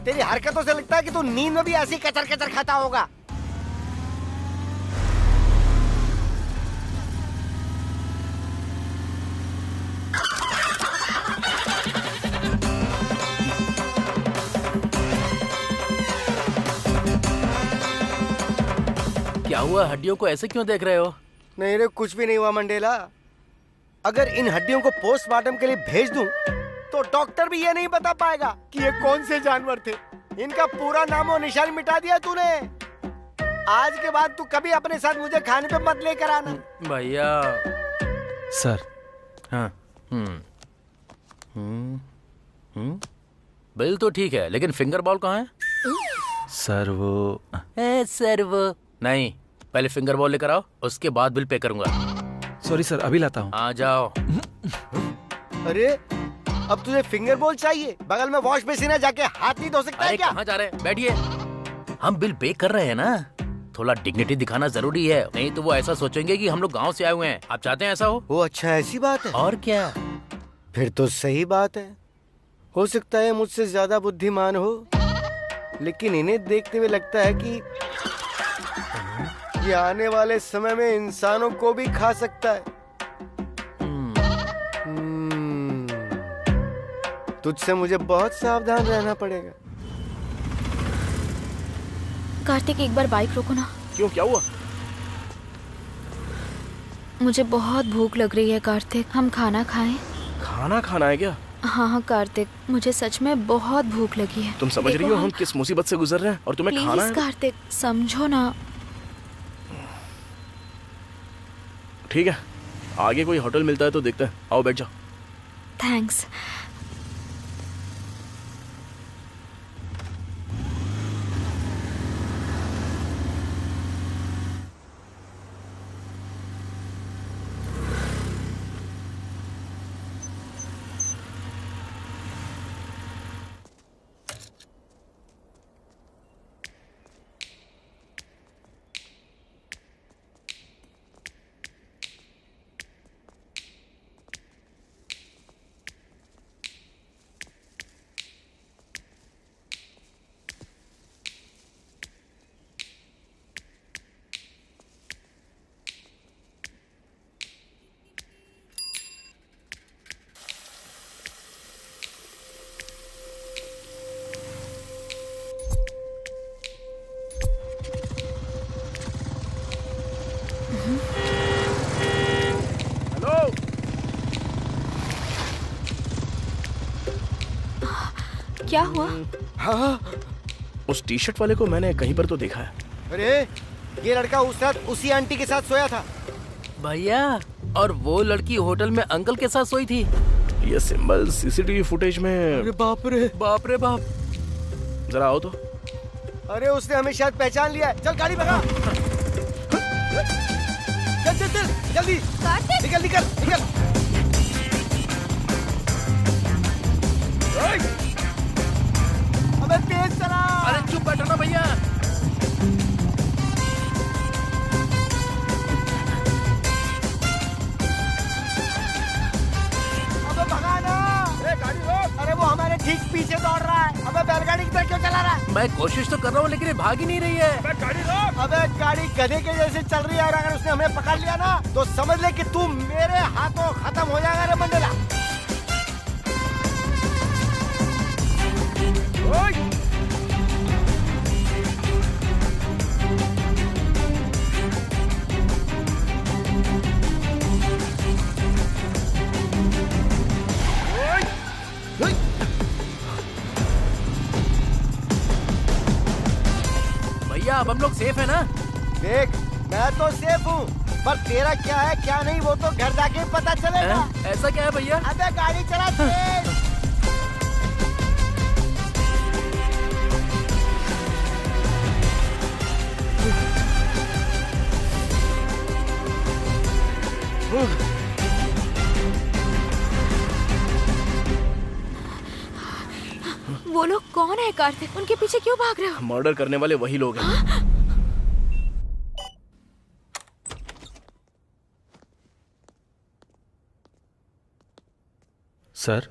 तेरी हरकतों से लगता है कि तू नींद में भी ऐसी कचर कचर खाता होगा। क्या हुआ? हड्डियों को ऐसे क्यों देख रहे हो? नहीं रे, कुछ भी नहीं हुआ मंडेला। अगर इन हड्डियों को पोस्टमार्टम के लिए भेज दूं, तो डॉक्टर भी ये नहीं बता पाएगा कि ये कौन से जानवर थे। इनका पूरा नाम और निशान मिटा दिया तूने। आज के बाद तू कभी अपने साथ मुझे खाने पे मत लेकर आना। भैया। सर। हाँ। बिल तो ठीक है, लेकिन फिंगर बॉल कहाँ है? सर वो सर वो नहीं, पहले फिंगर बॉल लेकर आओ, उसके बाद बिल पे करूंगा। सॉरी सर, अभी लाता हूँ। आ जाओ। अरे अब तुझे फिंगर बॉल चाहिए? बगल में वॉश बेसिन है, जाके हाथ नहीं धो सकता है क्या? कहाँ जा रहे हैं? बैठिए। हम बिल पे कर रहे हैं ना, थोड़ा डिग्निटी दिखाना जरूरी है, नहीं तो वो ऐसा सोचेंगे कि हम लोग गांव से आए हुए हैं। आप चाहते हैं ऐसा हो? ओ अच्छा, ऐसी बात है। और क्या। फिर तो सही बात है। हो सकता है मुझसे ज्यादा बुद्धिमान हो, लेकिन इन्हें देखते हुए लगता है कि ये आने वाले समय में इंसानों को भी खा सकता है। तुझसे मुझे बहुत सावधान रहना पड़ेगा। कार्तिक, एक बार बाइक रोको ना। क्यों, क्या हुआ? मुझे बहुत भूख लग रही है कार्तिक, हम खाना खाएं? खाना खाना है क्या? हाँ कार्तिक, मुझे सच में बहुत भूख लगी है। तुम समझ रही हो हम किस मुसीबत से गुजर रहे हैं और तुम्हें खाना है? कार्तिक समझो ना। ठीक है, आगे कोई होटल मिलता है तो देखते हैं। आओ बैठ जाओ। थैंक्स। क्या हुआ? हाँ, उस टी शर्ट वाले को मैंने कहीं पर तो देखा है। अरे ये लड़का उस रात उसी आंटी के साथ सोया था। भैया, और वो लड़की होटल में अंकल के साथ सोई थी। ये सिंबल सीसीटीवी फुटेज में। अरे बाप रे, बाप रे बाप। जरा आओ तो। अरे उसने हमें शायद पहचान लिया है। चल गाड़ी भगा। चल चल चल जल्दी, निकल निकल निकल। अबे तेज चला। अरे चुप बैठो ना भैया। अबे भगा ना। गाड़ी रोक। अरे वो हमारे ठीक पीछे दौड़ रहा है। अबे बैलगाड़ी की तरह क्यों चला रहा है? मैं कोशिश तो कर रहा हूँ लेकिन ये भाग ही नहीं रही है। गाड़ी रोक। अबे गाड़ी गधे के जैसे चल रही है और अगर उसने हमें पकड़ लिया ना तो समझ ले कि तू मेरे हाथों खत्म हो जाएगा रे मंडेला। भैया अब हम लोग सेफ है ना? देख, मैं तो सेफ हूँ, पर तेरा क्या है क्या नहीं वो तो घर जाके पता चलेगा। ऐसा क्या है भैया? अबे गाड़ी चला तेज। वो लोग कौन है कार्तिक? उनके पीछे क्यों भाग रहे हो? मर्डर करने वाले वही लोग हैं। Sir,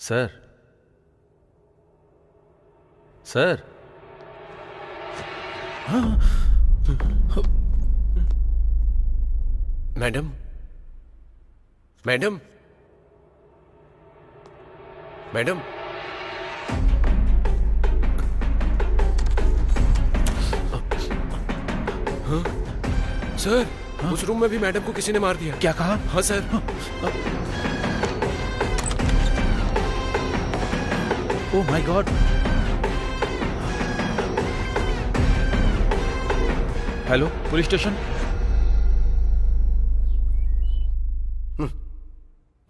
sir, sir. Madam, madam, madam. हाँ? सर, उस रूम में भी मैडम को किसी ने मार दिया। क्या कहा? हाँ sir. Oh my God. Hello, police station.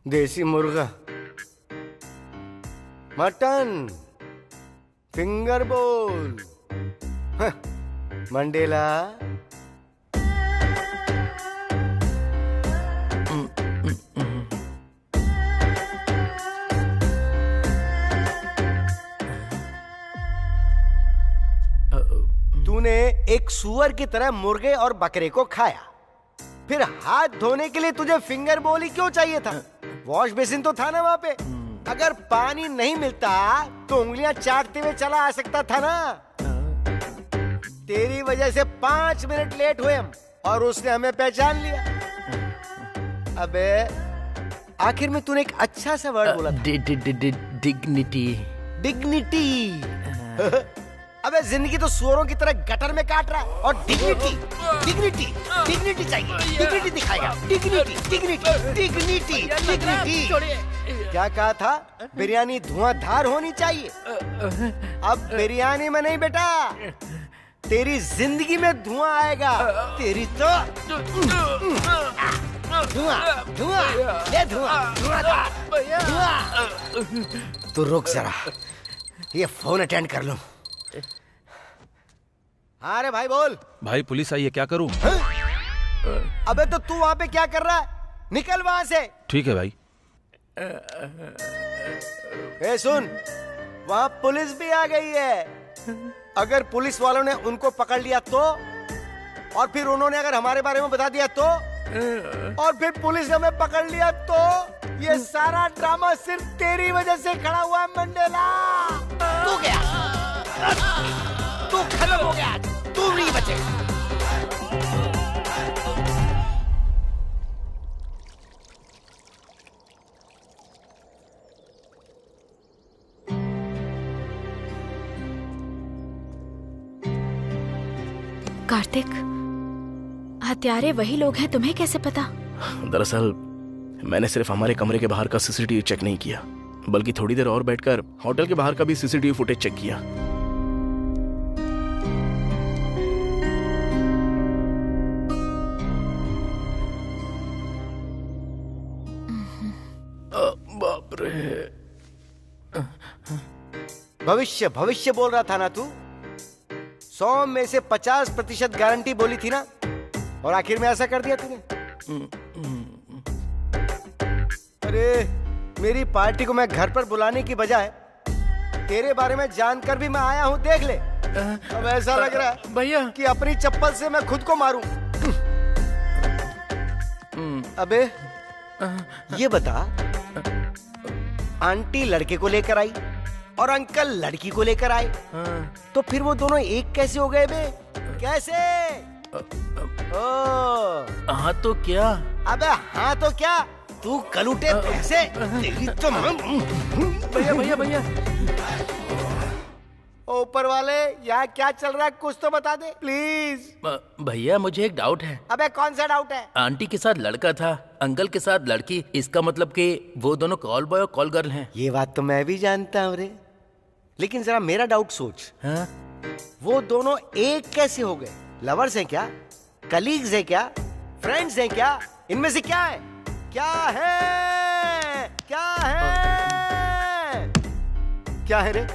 देसी मुर्गा, मटन, फिंगर बोल। मंडेला, तूने एक सुअर की तरह मुर्गे और बकरे को खाया, फिर हाथ धोने के लिए तुझे फिंगर बोल ही क्यों चाहिए था? वॉश बेसिन तो था ना वहाँ पे। अगर पानी नहीं मिलता तो उंगलियां चाटते हुए चला आ सकता था ना। तेरी वजह से 5 मिनट लेट हुए हम और उसने हमें पहचान लिया। अबे आखिर में तूने एक अच्छा सा वर्ड बोला, डिग्निटी। डिग्निटी। अबे जिंदगी तो सुअरों की तरह गटर में काट रहा है और डिग्निटी डिग्निटी डिग्निटी चाहिए। डिग्निटी दिखाएगा। Dignity dignity dignity dignity. क्या कहा था? बिरयानी धुआंधार होनी चाहिए। अब बिरयानी में नहीं बेटा, तेरी जिंदगी में धुआं आएगा। तेरी तो धुआं धुआं ले धुआं धुआं। तू रुक जरा, ये फोन अटेंड कर लूं। हाँ रे भाई बोल। भाई पुलिस आई है, क्या करूं? अबे तो तू वहां पे क्या कर रहा है? निकल वहां से। ठीक है भाई। ए सुन, वहां पुलिस भी आ गई है। अगर पुलिस वालों ने उनको पकड़ लिया तो, और फिर उन्होंने अगर हमारे बारे में बता दिया तो, और फिर पुलिस ने हमें पकड़ लिया तो, ये सारा ड्रामा सिर्फ तेरी वजह से खड़ा हुआ है मंडेला। तू गया, तू खत्म हो गया, तू नहीं बचेगा। कार्तिक, हत्यारे वही लोग हैं, तुम्हें कैसे पता? दरअसल मैंने सिर्फ हमारे कमरे के बाहर का सीसीटीवी चेक नहीं किया, बल्कि थोड़ी देर और बैठकर होटल के बाहर का भी सीसीटीवी फुटेज चेक किया। बाप रे। भविष्य भविष्य बोल रहा था ना तू? 100 में से 50% गारंटी बोली थी ना, और आखिर में ऐसा कर दिया तूने। अरे मेरी पार्टी को मैं घर पर बुलाने की बजाय तेरे बारे में जानकर भी मैं आया हूँ, देख ले। अब ऐसा लग रहा है भैया कि अपनी चप्पल से मैं खुद को मारूं। अबे ये बता, आंटी लड़के को लेकर आई और अंकल लड़की को लेकर आए, तो फिर वो दोनों एक कैसे हो गए बे? कैसे? हाँ तो क्या? अबे हाँ तो क्या? तू कलूटे पैसे, तेरी तो भैया भैया भैया, ऊपर वाले यहाँ क्या चल रहा है कुछ तो बता दे प्लीज। भैया मुझे एक डाउट है। अबे कौन सा डाउट है? आंटी के साथ लड़का था, अंकल के साथ लड़की, इसका मतलब कि वो दोनों कॉल बॉय और कॉल गर्ल हैं। ये बात तो मैं भी जानता हूँ रे, लेकिन जरा मेरा डाउट सोच। हाँ? वो दोनों एक कैसे हो गए? लवर्स हैं क्या? कलीग्स हैं क्या? फ्रेंड्स हैं क्या? इनमें से क्या है? क्या है? क्या है? क्या है रे?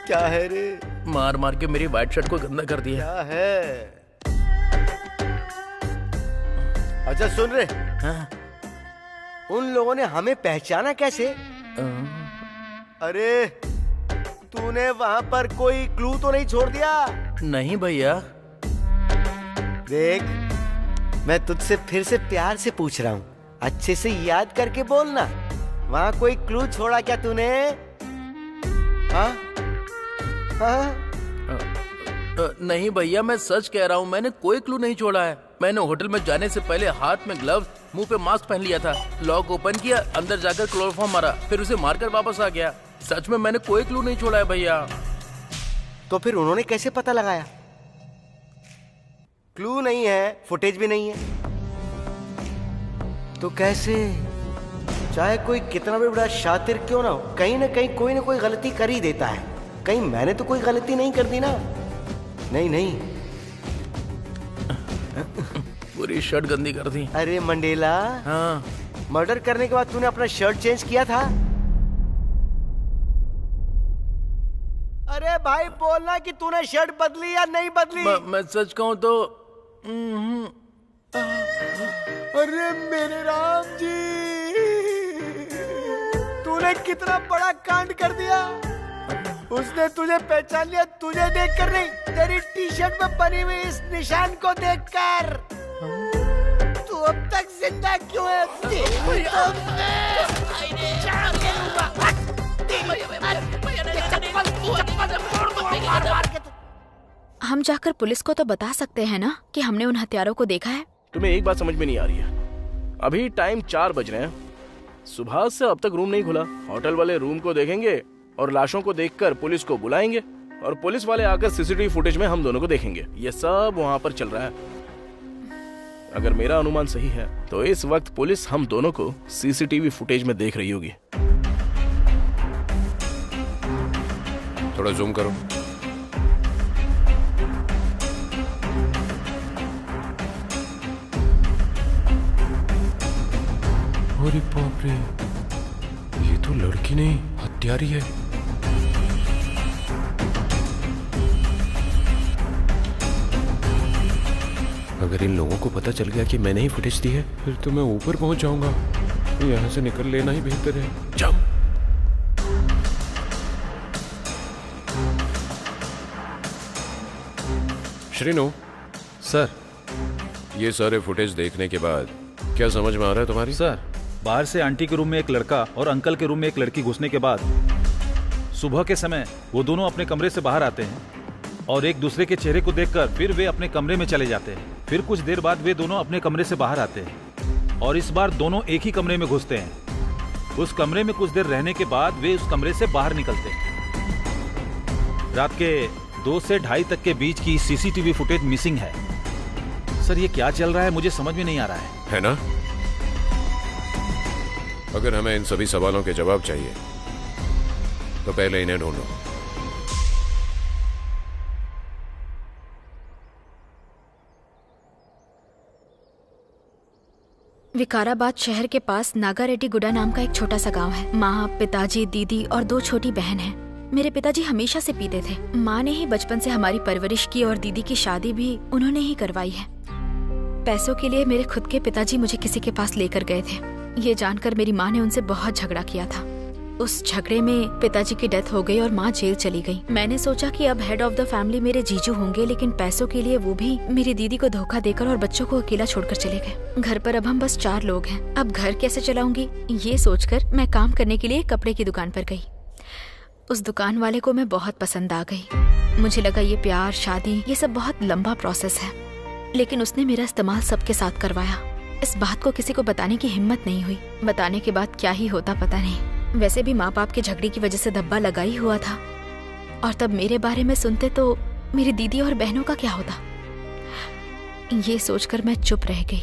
क्या है रे? मार मार के मेरी व्हाइट शर्ट को गंदा कर दिया। क्या है? अच्छा सुन रे, हाँ? उन लोगों ने हमें पहचाना कैसे? अरे तूने वहां पर कोई क्लू तो नहीं छोड़ दिया? नहीं भैया। देख, मैं तुझसे फिर से प्यार से पूछ रहा हूँ, अच्छे से याद करके बोलना। वहां कोई क्लू छोड़ा क्या तूने? हाँ? हाँ? नहीं भैया, मैं सच कह रहा हूँ, मैंने कोई क्लू नहीं छोड़ा है। मैंने होटल में जाने से पहले हाथ में ग्लव्स, मुंह पे मास्क पहन लिया था, लॉक ओपन किया, अंदर जाकर क्लोरोफॉर्म मारा, फिर उसे मारकर वापस आ गया। सच में मैंने कोई क्लू नहीं छोड़ा है भैया। तो फिर उन्होंने कैसे पता लगाया? क्लू नहीं है, फुटेज भी नहीं है, तो कैसे? चाहे कोई कितना भी बड़ा शातिर क्यों ना हो, कहीं ना कहीं कोई ना कोई गलती कर ही देता है। कहीं मैंने तो कोई गलती नहीं कर दी ना? नहीं नहीं। पूरी शर्ट गंदी कर दी। अरे मंडेला, हाँ? मर्डर करने के बाद तूने अपना शर्ट चेंज किया था? अरे भाई बोलना कि तूने शर्ट बदली या नहीं बदली। मैं सच कहूं तो अरे मेरे राम जी, तूने कितना बड़ा कांड कर दिया। उसने तुझे पहचान लिया, तुझे देखकर नहीं, तेरी टी शर्ट में बनी हुई इस निशान को देखकर। तू अब तक जिंदा क्यों है? हम जाकर पुलिस को तो बता सकते हैं ना कि हमने उन हत्यारों को देखा है। तुम्हें एक बात समझ में नहीं आ रही है? अभी टाइम 4 बज रहे हैं, सुबह से अब तक रूम नहीं खुला। होटल वाले रूम को देखेंगे और लाशों को देखकर पुलिस को बुलाएंगे और पुलिस वाले आकर सीसीटीवी फुटेज में हम दोनों को देखेंगे। ये सब वहाँ पर चल रहा है। अगर मेरा अनुमान सही है तो इस वक्त पुलिस हम दोनों को सीसीटीवी फुटेज में देख रही होगी। थोड़ा जूम करो। अरे बाप रे, ये तो लड़की नहीं हत्यारी है। अगर इन लोगों को पता चल गया कि मैंने ही फुटेज दी है, फिर तो मैं ऊपर पहुंच जाऊंगा। यहाँ से निकल लेना ही बेहतर है। जाओ। श्रीनु सर, ये सारे फुटेज देखने के बाद क्या समझ में आ रहा है तुम्हारी? सर, बाहर से आंटी के रूम में एक लड़का और अंकल के रूम में एक लड़की घुसने के बाद सुबह के समय वो दोनों अपने कमरे से बाहर आते हैं और एक दूसरे के चेहरे को देखकर फिर वे अपने कमरे में चले जाते हैं। फिर कुछ देर बाद वे दोनों अपने कमरे से बाहर आते हैं और इस बार दोनों एक ही कमरे में घुसते हैं। उस कमरे में कुछ देर रहने के बाद वे उस कमरे से बाहर निकलते हैं। रात के 2 से 2:30 तक के बीच की सीसीटीवी फुटेज मिसिंग है। सर, ये क्या चल रहा है मुझे समझ में नहीं आ रहा है ना? अगर हमें इन सभी सवालों के जवाब चाहिए तो पहले इन्हें ढूंढो। विकाराबाद शहर के पास नागारेड्डी गुडा नाम का एक छोटा सा गांव है। माँ, पिताजी, दीदी और 2 छोटी बहन हैं। मेरे पिताजी हमेशा से पीते थे। माँ ने ही बचपन से हमारी परवरिश की और दीदी की शादी भी उन्होंने ही करवाई है। पैसों के लिए मेरे खुद के पिताजी मुझे किसी के पास लेकर गए थे। ये जानकर मेरी माँ ने उनसे बहुत झगड़ा किया था। उस झगड़े में पिताजी की डेथ हो गई और माँ जेल चली गई। मैंने सोचा कि अब हेड ऑफ द फैमिली मेरे जीजू होंगे, लेकिन पैसों के लिए वो भी मेरी दीदी को धोखा देकर और बच्चों को अकेला छोड़कर चले गए। घर पर अब हम बस 4 लोग हैं। अब घर कैसे चलाऊंगी ये सोचकर मैं काम करने के लिए कपड़े की दुकान पर गई। उस दुकान वाले को मैं बहुत पसंद आ गई। मुझे लगा ये प्यार, शादी, ये सब बहुत लंबा प्रोसेस है, लेकिन उसने मेरा इस्तेमाल सबके साथ करवाया। इस बात को किसी को बताने की हिम्मत नहीं हुई। बताने के बाद क्या ही होता पता नहीं। वैसे भी माँ बाप के झगड़े की वजह से धब्बा लगा ही हुआ था, और तब मेरे बारे में सुनते तो मेरी दीदी और बहनों का क्या होता। ये सोचकर मैं चुप रह गई।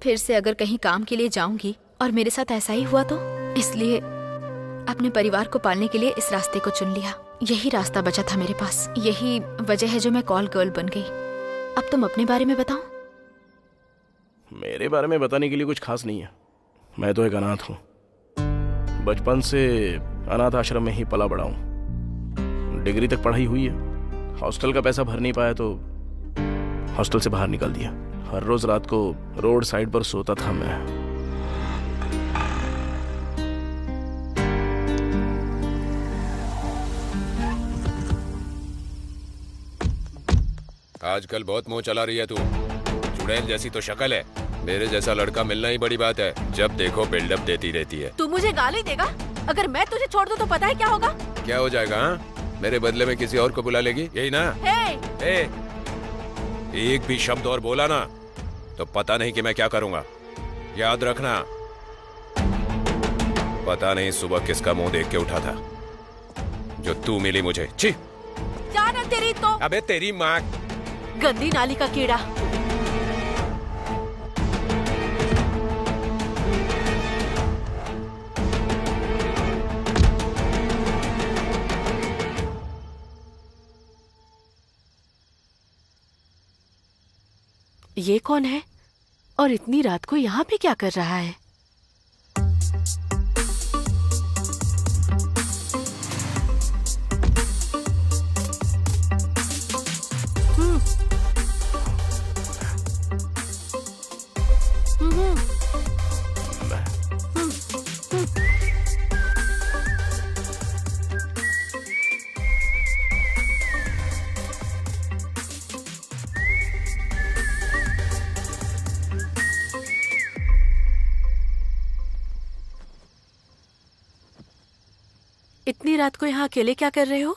फिर से अगर कहीं काम के लिए जाऊंगी और मेरे साथ ऐसा ही हुआ तो, इसलिए अपने परिवार को पालने के लिए इस रास्ते को चुन लिया। यही रास्ता बचा था मेरे पास। यही वजह है जो मैं कॉल गर्ल बन गई। अब तुम अपने बारे में बताओ। मेरे बारे में बताने के लिए कुछ खास नहीं है। मैं तो एक अनाथ हूँ। बचपन से अनाथ आश्रम में ही पला बड़ा हूँ। डिग्री तक पढ़ाई हुई है। हॉस्टल का पैसा भर नहीं पाया तो हॉस्टल से बाहर निकाल दिया। हर रोज रात को रोड साइड पर सोता था मैं। आजकल बहुत मुंह चला रही है तू। चुड़ैल जैसी तो शक्ल है। मेरे जैसा लड़का मिलना ही बड़ी बात है। जब देखो बिल्डअप देती रहती है। तू मुझे गाली देगा? अगर मैं तुझे छोड़ दूं तो पता है क्या होगा? क्या हो जाएगा? हाँ, मेरे बदले में किसी और को बुला लेगी, यही ना? एक भी शब्द और बोला ना तो पता नहीं कि मैं क्या करूंगा। याद रखना। पता नहीं सुबह किसका मुंह देख के उठा था जो तू मिली मुझे। छी! जाना तेरी तो। अबे तेरी माँ। गंदी नाली का कीड़ा। ये कौन है और इतनी रात को यहाँ पे क्या कर रहा है? इतनी रात को यहाँ अकेले क्या कर रहे हो?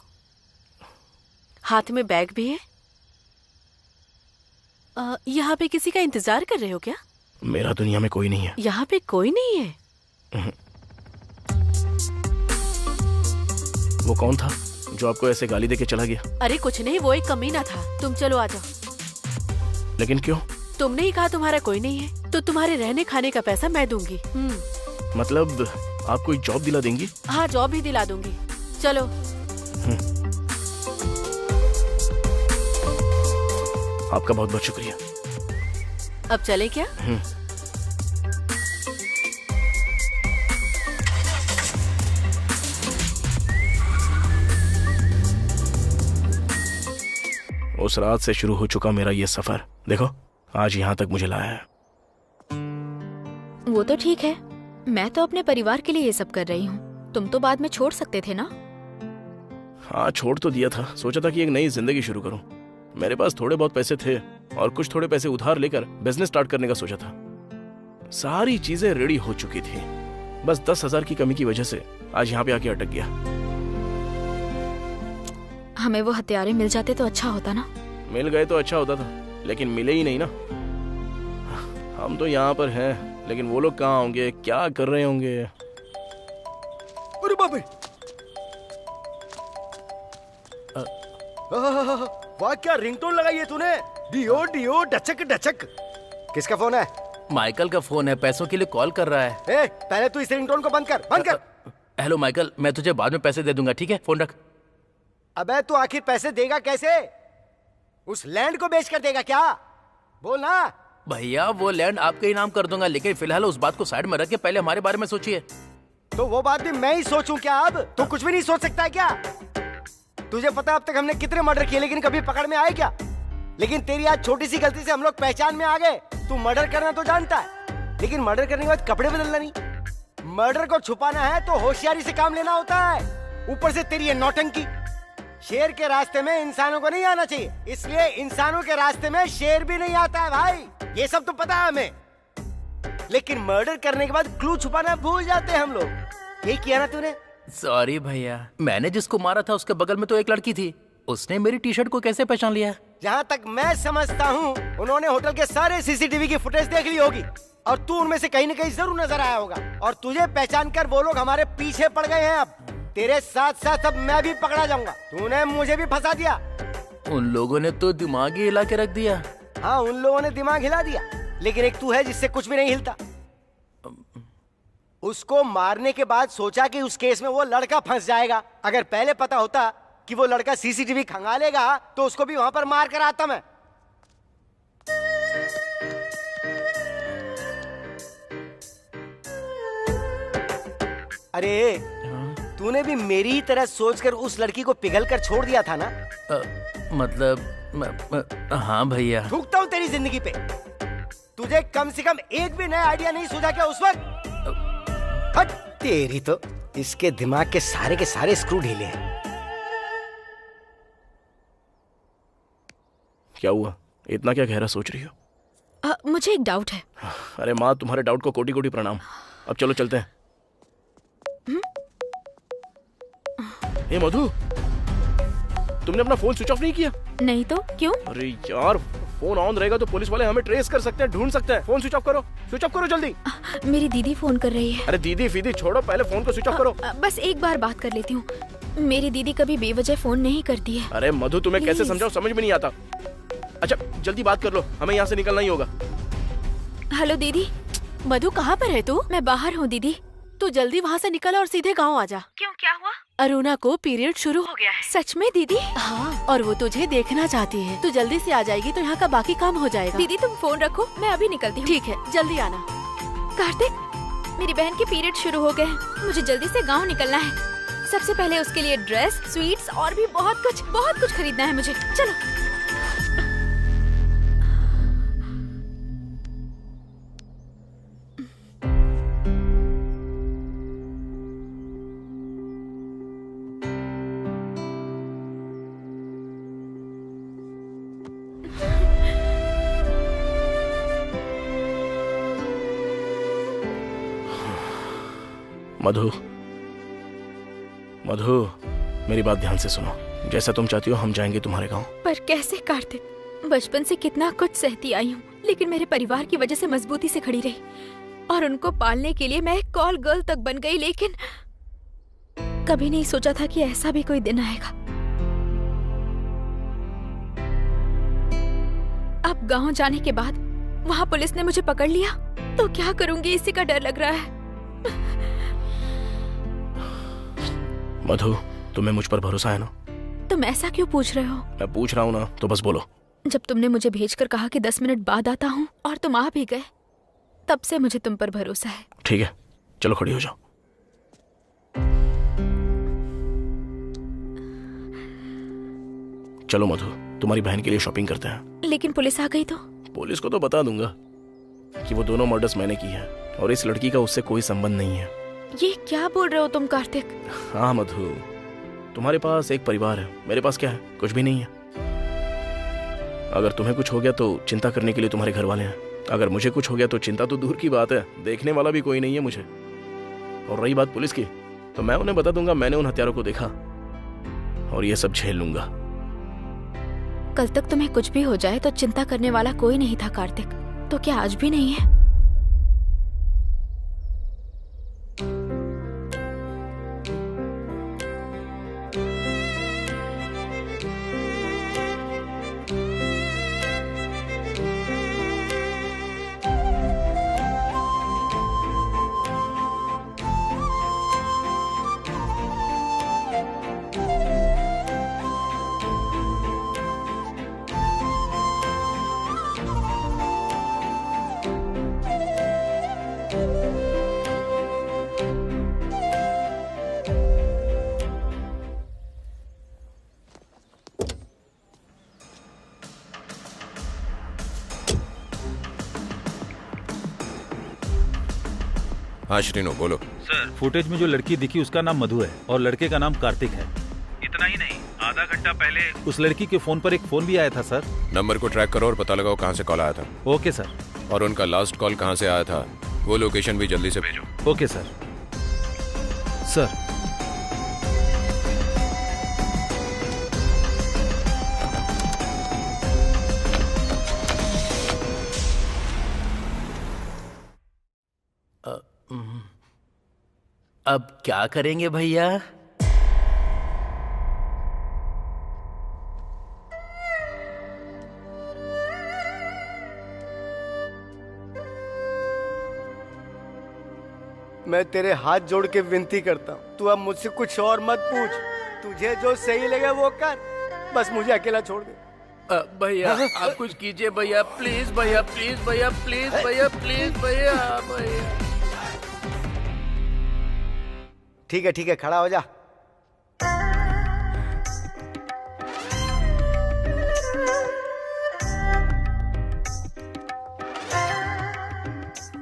हाथ में बैग भी है। यहाँ पे किसी का इंतजार कर रहे हो क्या? मेरा दुनिया में कोई नहीं है। यहाँ पे कोई नहीं है? वो कौन था जो आपको ऐसे गाली देके चला गया? अरे कुछ नहीं, वो एक कमीना था। तुम चलो आ जाओ। लेकिन क्यों? तुमने ही कहा तुम्हारा कोई नहीं है, तो तुम्हारे रहने खाने का पैसा मैं दूंगी। मतलब आप कोई जॉब दिला देंगी? हाँ, जॉब भी दिला दूंगी। चलो। आपका बहुत बहुत शुक्रिया। अब चले क्या? उस रात से शुरू हो चुका मेरा ये सफर, देखो आज यहाँ तक मुझे लाया है। वो तो ठीक है, मैं तो अपने परिवार के लिए ये सब कर रही हूँ। तुम तो बाद में छोड़ सकते थे ना? हाँ, छोड़ तो दिया था। सोचा था कि एक नई जिंदगी शुरू करूं। मेरे पास थोड़े बहुत पैसे थे और कुछ थोड़े पैसे उधार लेकर बिजनेस स्टार्ट करने का सोचा था। सारी चीजें रेडी हो चुकी थी, बस 10,000 की कमी की वजह से आज यहाँ पे आके अटक गया। हमें वो हथियारे मिल जाते तो अच्छा होता ना। मिल गए तो अच्छा होता था, लेकिन मिले ही नहीं ना। हम तो यहाँ पर हैं, लेकिन वो लोग कहाँ होंगे, क्या कर रहे होंगे? अरे बाप रे! वाह, क्या रिंगटोन लगाई है तूने? डियो डियो डचक डचक। किसका फोन है? माइकल का फोन है, पैसों के लिए कॉल कर रहा है। पहले तू इस रिंगटोन को बंद कर, बंद कर। हेलो माइकल, मैं तुझे बाद में पैसे दे दूंगा, ठीक है? फोन रख। अबे तू आखिर पैसे देगा कैसे? उस लैंड को बेच कर देगा क्या? बोल ना। भैया वो लैंड आपके ही नाम कर दूंगा, लेकिन फिलहाल उस बात को साइड में रख के पहले हमारे बारे में सोचिए। तो वो बात भी मैं ही सोचूं क्या? अब तू कुछ भी नहीं सोच सकता है क्या? तुझे पता अब तक हमने कितने मर्डर किए, लेकिन कभी पकड़ में आए क्या? लेकिन तेरी आज छोटी सी गलती से हम लोग पहचान में आ गए। तू मर्डर करना तो जानता है, लेकिन मर्डर करने के बाद कपड़े बदलना नहीं। मर्डर को छुपाना है तो होशियारी से काम लेना होता है। ऊपर से तेरी ये नौटंकी। शेर के रास्ते में इंसानों को नहीं आना चाहिए, इसलिए इंसानों के रास्ते में शेर भी नहीं आता है भाई। ये सब तो पता है हमें, लेकिन मर्डर करने के बाद क्लू छुपाना भूल जाते हैं हम लोग। यही किया ना तूने? सॉरी भैया, मैंने जिसको मारा था उसके बगल में तो एक लड़की थी, उसने मेरी टी शर्ट को कैसे पहचान लिया? जहाँ तक मैं समझता हूँ उन्होंने होटल के सारे सीसीटीवी की फुटेज देख ली होगी और तू उनमें से कहीं न कहीं जरूर नजर आया होगा, और तुझे पहचान कर वो लोग हमारे पीछे पड़ गए हैं। अब तेरे साथ साथ अब मैं भी पकड़ा जाऊंगा। तूने मुझे भी फंसा दिया। उन लोगों ने तो दिमाग ही हिला के रख दिया। हाँ, उन लोगों ने दिमाग हिला दिया, लेकिन एक तू है जिससे कुछ भी नहीं हिलता। उसको मारने के बाद सोचा कि उस केस में वो लड़का फंस जाएगा। अगर पहले पता होता कि वो लड़का सीसीटीवी खंगालेगा तो उसको भी वहां पर मार कर आता मैं। अरे तूने भी मेरी ही तरह सोचकर उस लड़की को पिघल कर छोड़ दिया था ना? हाँ भैया। थूकता हूँ तेरी जिंदगी पे। तुझे कम से कम एक भी नया आइडिया नहीं सूझा क्या उस वक्त? हट तेरी तो, इसके दिमाग के सारे स्क्रू ढीले हैं। क्या हुआ? इतना क्या गहरा सोच रही हो? मुझे एक डाउट है। अरे माँ, तुम्हारे डाउट को कोटि कोटि प्रणाम। अब चलो चलते हैं। ए मधु, तुमने अपना फोन स्विच ऑफ नहीं किया? नहीं तो क्यों? अरे यार, फोन ऑन रहेगा तो पुलिस वाले हमें ट्रेस कर सकते हैं, ढूंढ सकते हैं। फोन स्विच ऑफ करो, स्विच ऑफ करो जल्दी। मेरी दीदी फोन कर रही है। अरे दीदी फीदी छोड़ो, पहले फोन को स्विच ऑफ करो। बस एक बार बात कर लेती हूँ। मेरी दीदी कभी बेवजह फोन नहीं करती है। अरे मधु, तुम्हें कैसे समझाऊं, समझ में नहीं आता। अच्छा जल्दी बात कर लो, हमें यहाँ से निकलना ही होगा। हेलो दीदी। मधु कहाँ पर है तू? मैं बाहर हूँ दीदी। तू जल्दी वहाँ से निकल और सीधे गाँव आ जा। क्यों, क्या हुआ? अरुणा को पीरियड शुरू हो गया है। सच में दीदी? हाँ, और वो तुझे देखना चाहती है। तू जल्दी से आ जाएगी तो यहाँ का बाकी काम हो जाएगा। दीदी तुम फोन रखो, मैं अभी निकलती हूँ। ठीक है, जल्दी आना। कार्तिक, मेरी बहन के पीरियड शुरू हो गए हैं, मुझे जल्दी से गाँव निकलना है। सबसे पहले उसके लिए ड्रेस, स्वीट्स और भी बहुत कुछ खरीदना है मुझे। चलो। मधु, मधु, मेरी बात ध्यान से सुनो। जैसा तुम चाहती हो हम जाएंगे तुम्हारे गांव। पर कैसे कार्तिक? बचपन से कितना कुछ सहती आई हूँ, लेकिन मेरे परिवार की वजह से मजबूती से खड़ी रही और उनको पालने के लिए मैं एक कॉल गर्ल तक बन गई। लेकिन कभी नहीं सोचा था कि ऐसा भी कोई दिन आएगा। अब गांव जाने के बाद वहाँ पुलिस ने मुझे पकड़ लिया तो क्या करूंगी, इसी का डर लग रहा है। मधु, तुम्हें मुझ पर भरोसा है ना? तुम ऐसा क्यों पूछ रहे हो? मैं पूछ रहा हूँ ना, तो बस बोलो। जब तुमने मुझे भेजकर कहा कि 10 मिनट बाद आता हूँ और तुम आ भी गए, तब से मुझे तुम पर भरोसा है। ठीक है, चलो खड़ी हो जाओ। चलो मधु, तुम्हारी बहन के लिए शॉपिंग करते हैं। लेकिन पुलिस आ गई तो? पुलिस को तो बता दूंगा कि वो दोनों मर्डर्स मैंने की है और इस लड़की का उससे कोई संबंध नहीं है। ये क्या बोल रहे हो तुम कार्तिक? हाँ मधु, तुम्हारे पास एक परिवार है, मेरे पास क्या है? कुछ भी नहीं है। अगर तुम्हें कुछ हो गया तो चिंता करने के लिए तुम्हारे घर वाले हैं। अगर मुझे कुछ हो गया तो चिंता तो दूर की बात है, देखने वाला भी कोई नहीं है मुझे। और रही बात पुलिस की, तो मैं उन्हें बता दूंगा मैंने उन हत्यारों को देखा और ये सब झेल लूंगा। कल तक तुम्हें कुछ भी हो जाए तो चिंता करने वाला कोई नहीं था कार्तिक, तो क्या आज भी नहीं है? हाँ श्रीनो, बोलो। सर, फुटेज में जो लड़की दिखी उसका नाम मधु है और लड़के का नाम कार्तिक है। इतना ही नहीं, आधा घंटा पहले उस लड़की के फोन पर एक फोन भी आया था सर। नंबर को ट्रैक करो और पता लगाओ कहाँ से कॉल आया था। Okay sir. और उनका लास्ट कॉल कहाँ से आया था वो लोकेशन भी जल्दी से भेजो। Okay sir. सर, अब क्या करेंगे भैया? मैं तेरे हाथ जोड़ के विनती करता हूँ, तू अब मुझसे कुछ और मत पूछ। तुझे जो सही लगे वो कर, बस मुझे अकेला छोड़ दे। भैया आप कुछ कीजिए भैया, प्लीज भैया, प्लीज भैया, प्लीज भैया, प्लीज भैया, भैया। ठीक है, खड़ा हो जा।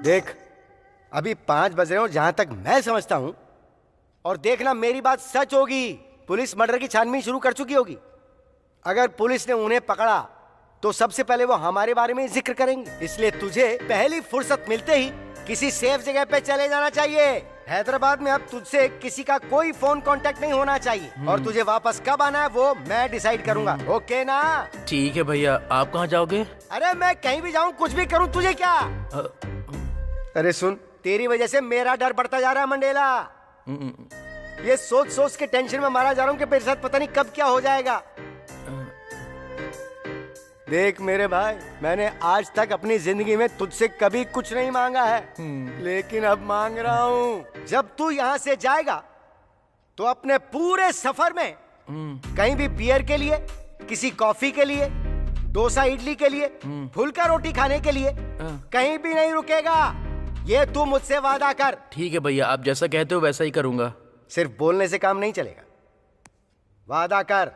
देख, अभी 5 बज रहे हो जहां तक मैं समझता हूं, और देखना मेरी बात सच होगी। पुलिस मर्डर की छानबीन शुरू कर चुकी होगी। अगर पुलिस ने उन्हें पकड़ा तो सबसे पहले वो हमारे बारे में जिक्र करेंगे, इसलिए तुझे पहली फुर्सत मिलते ही किसी सेफ जगह पे चले जाना चाहिए। हैदराबाद में अब तुझसे किसी का कोई फोन कांटेक्ट नहीं होना चाहिए, और तुझे वापस कब आना है वो मैं डिसाइड करूंगा। ओके ना? ठीक है भैया। आप कहाँ जाओगे? अरे मैं कहीं भी जाऊं, कुछ भी करूं, तुझे क्या? अरे सुन, तेरी वजह से मेरा डर बढ़ता जा रहा है मंडेला। ये सोच सोच के टेंशन में मारा जा रहा हूँ कि मेरे साथ पता नहीं कब क्या हो जाएगा। देख मेरे भाई, मैंने आज तक अपनी जिंदगी में तुझसे कभी कुछ नहीं मांगा है, लेकिन अब मांग रहा हूँ। जब तू यहाँ से जाएगा तो अपने पूरे सफर में कहीं भी बियर के लिए, किसी कॉफी के लिए, डोसा इडली के लिए, फुल्का रोटी खाने के लिए कहीं भी नहीं रुकेगा। ये तू मुझसे वादा कर। ठीक है भैया, आप जैसा कहते हो वैसा ही करूंगा। सिर्फ बोलने से काम नहीं चलेगा, वादा कर।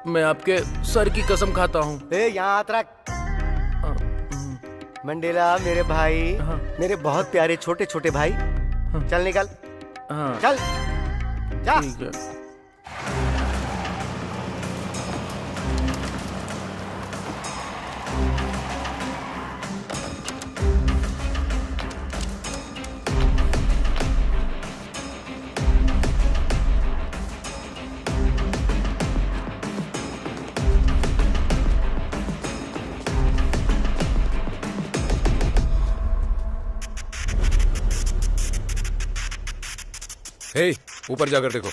मैं आपके सर की कसम खाता हूँ। यहाँ हाथ रख। मंडेला मेरे भाई, मेरे बहुत प्यारे छोटे छोटे भाई, चल निकल। चल जा। ठीक है। हे, ऊपर जाकर देखो।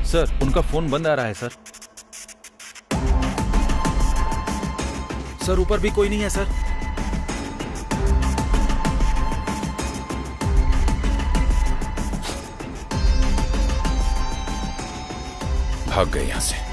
सर, उनका फोन बंद आ रहा है सर। सर, ऊपर भी कोई नहीं है सर। भाग गए यहां से।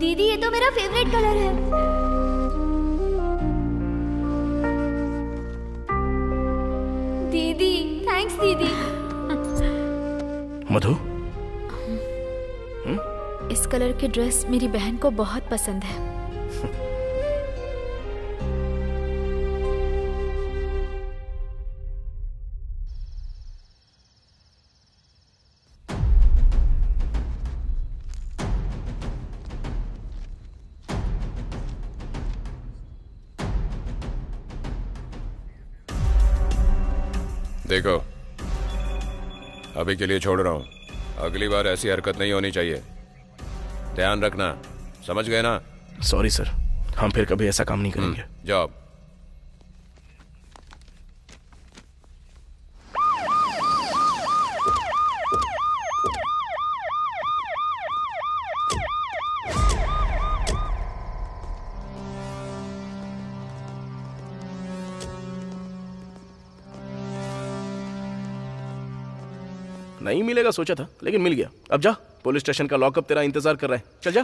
दीदी, ये तो मेरा फेवरेट कलर है। दीदी, थैंक्स दीदी। मधु, इस कलर की ड्रेस मेरी बहन को बहुत पसंद है। देखो, अभी के लिए छोड़ रहा हूं, अगली बार ऐसी हरकत नहीं होनी चाहिए, ध्यान रखना, समझ गए ना? सॉरी सर, हम फिर कभी ऐसा काम नहीं करेंगे। जाओ। नहीं मिलेगा सोचा था, लेकिन मिल गया। अब जा, पुलिस स्टेशन का लॉकअप तेरा इंतजार कर रहा है। चल जा।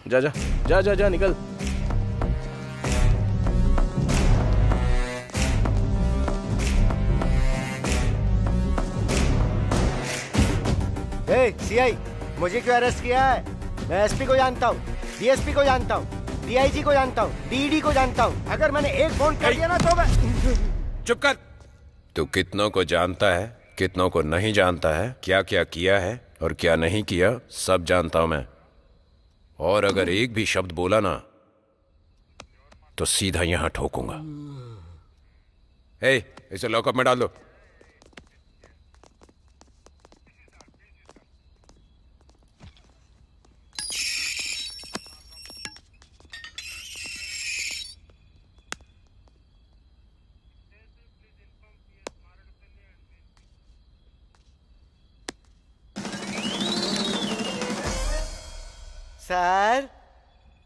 जा जा जा जा जा, निकल। सीआई, मुझे क्यों अरेस्ट किया है? मैं एसपी को जानता हूँ, डीएसपी को जानता हूँ, डीआईजी को जानता हूँ, डीडी को जानता हूँ। अगर मैंने एक फोन कर दिया ना तो मैं... चुप कर। तू कितनों को जानता है, कितनों को नहीं जानता है, क्या क्या किया है और क्या नहीं किया, सब जानता हूं मैं। और अगर एक भी शब्द बोला ना तो सीधा यहां ठोकूंगा। इसे लॉकअप में डाल दो। सर,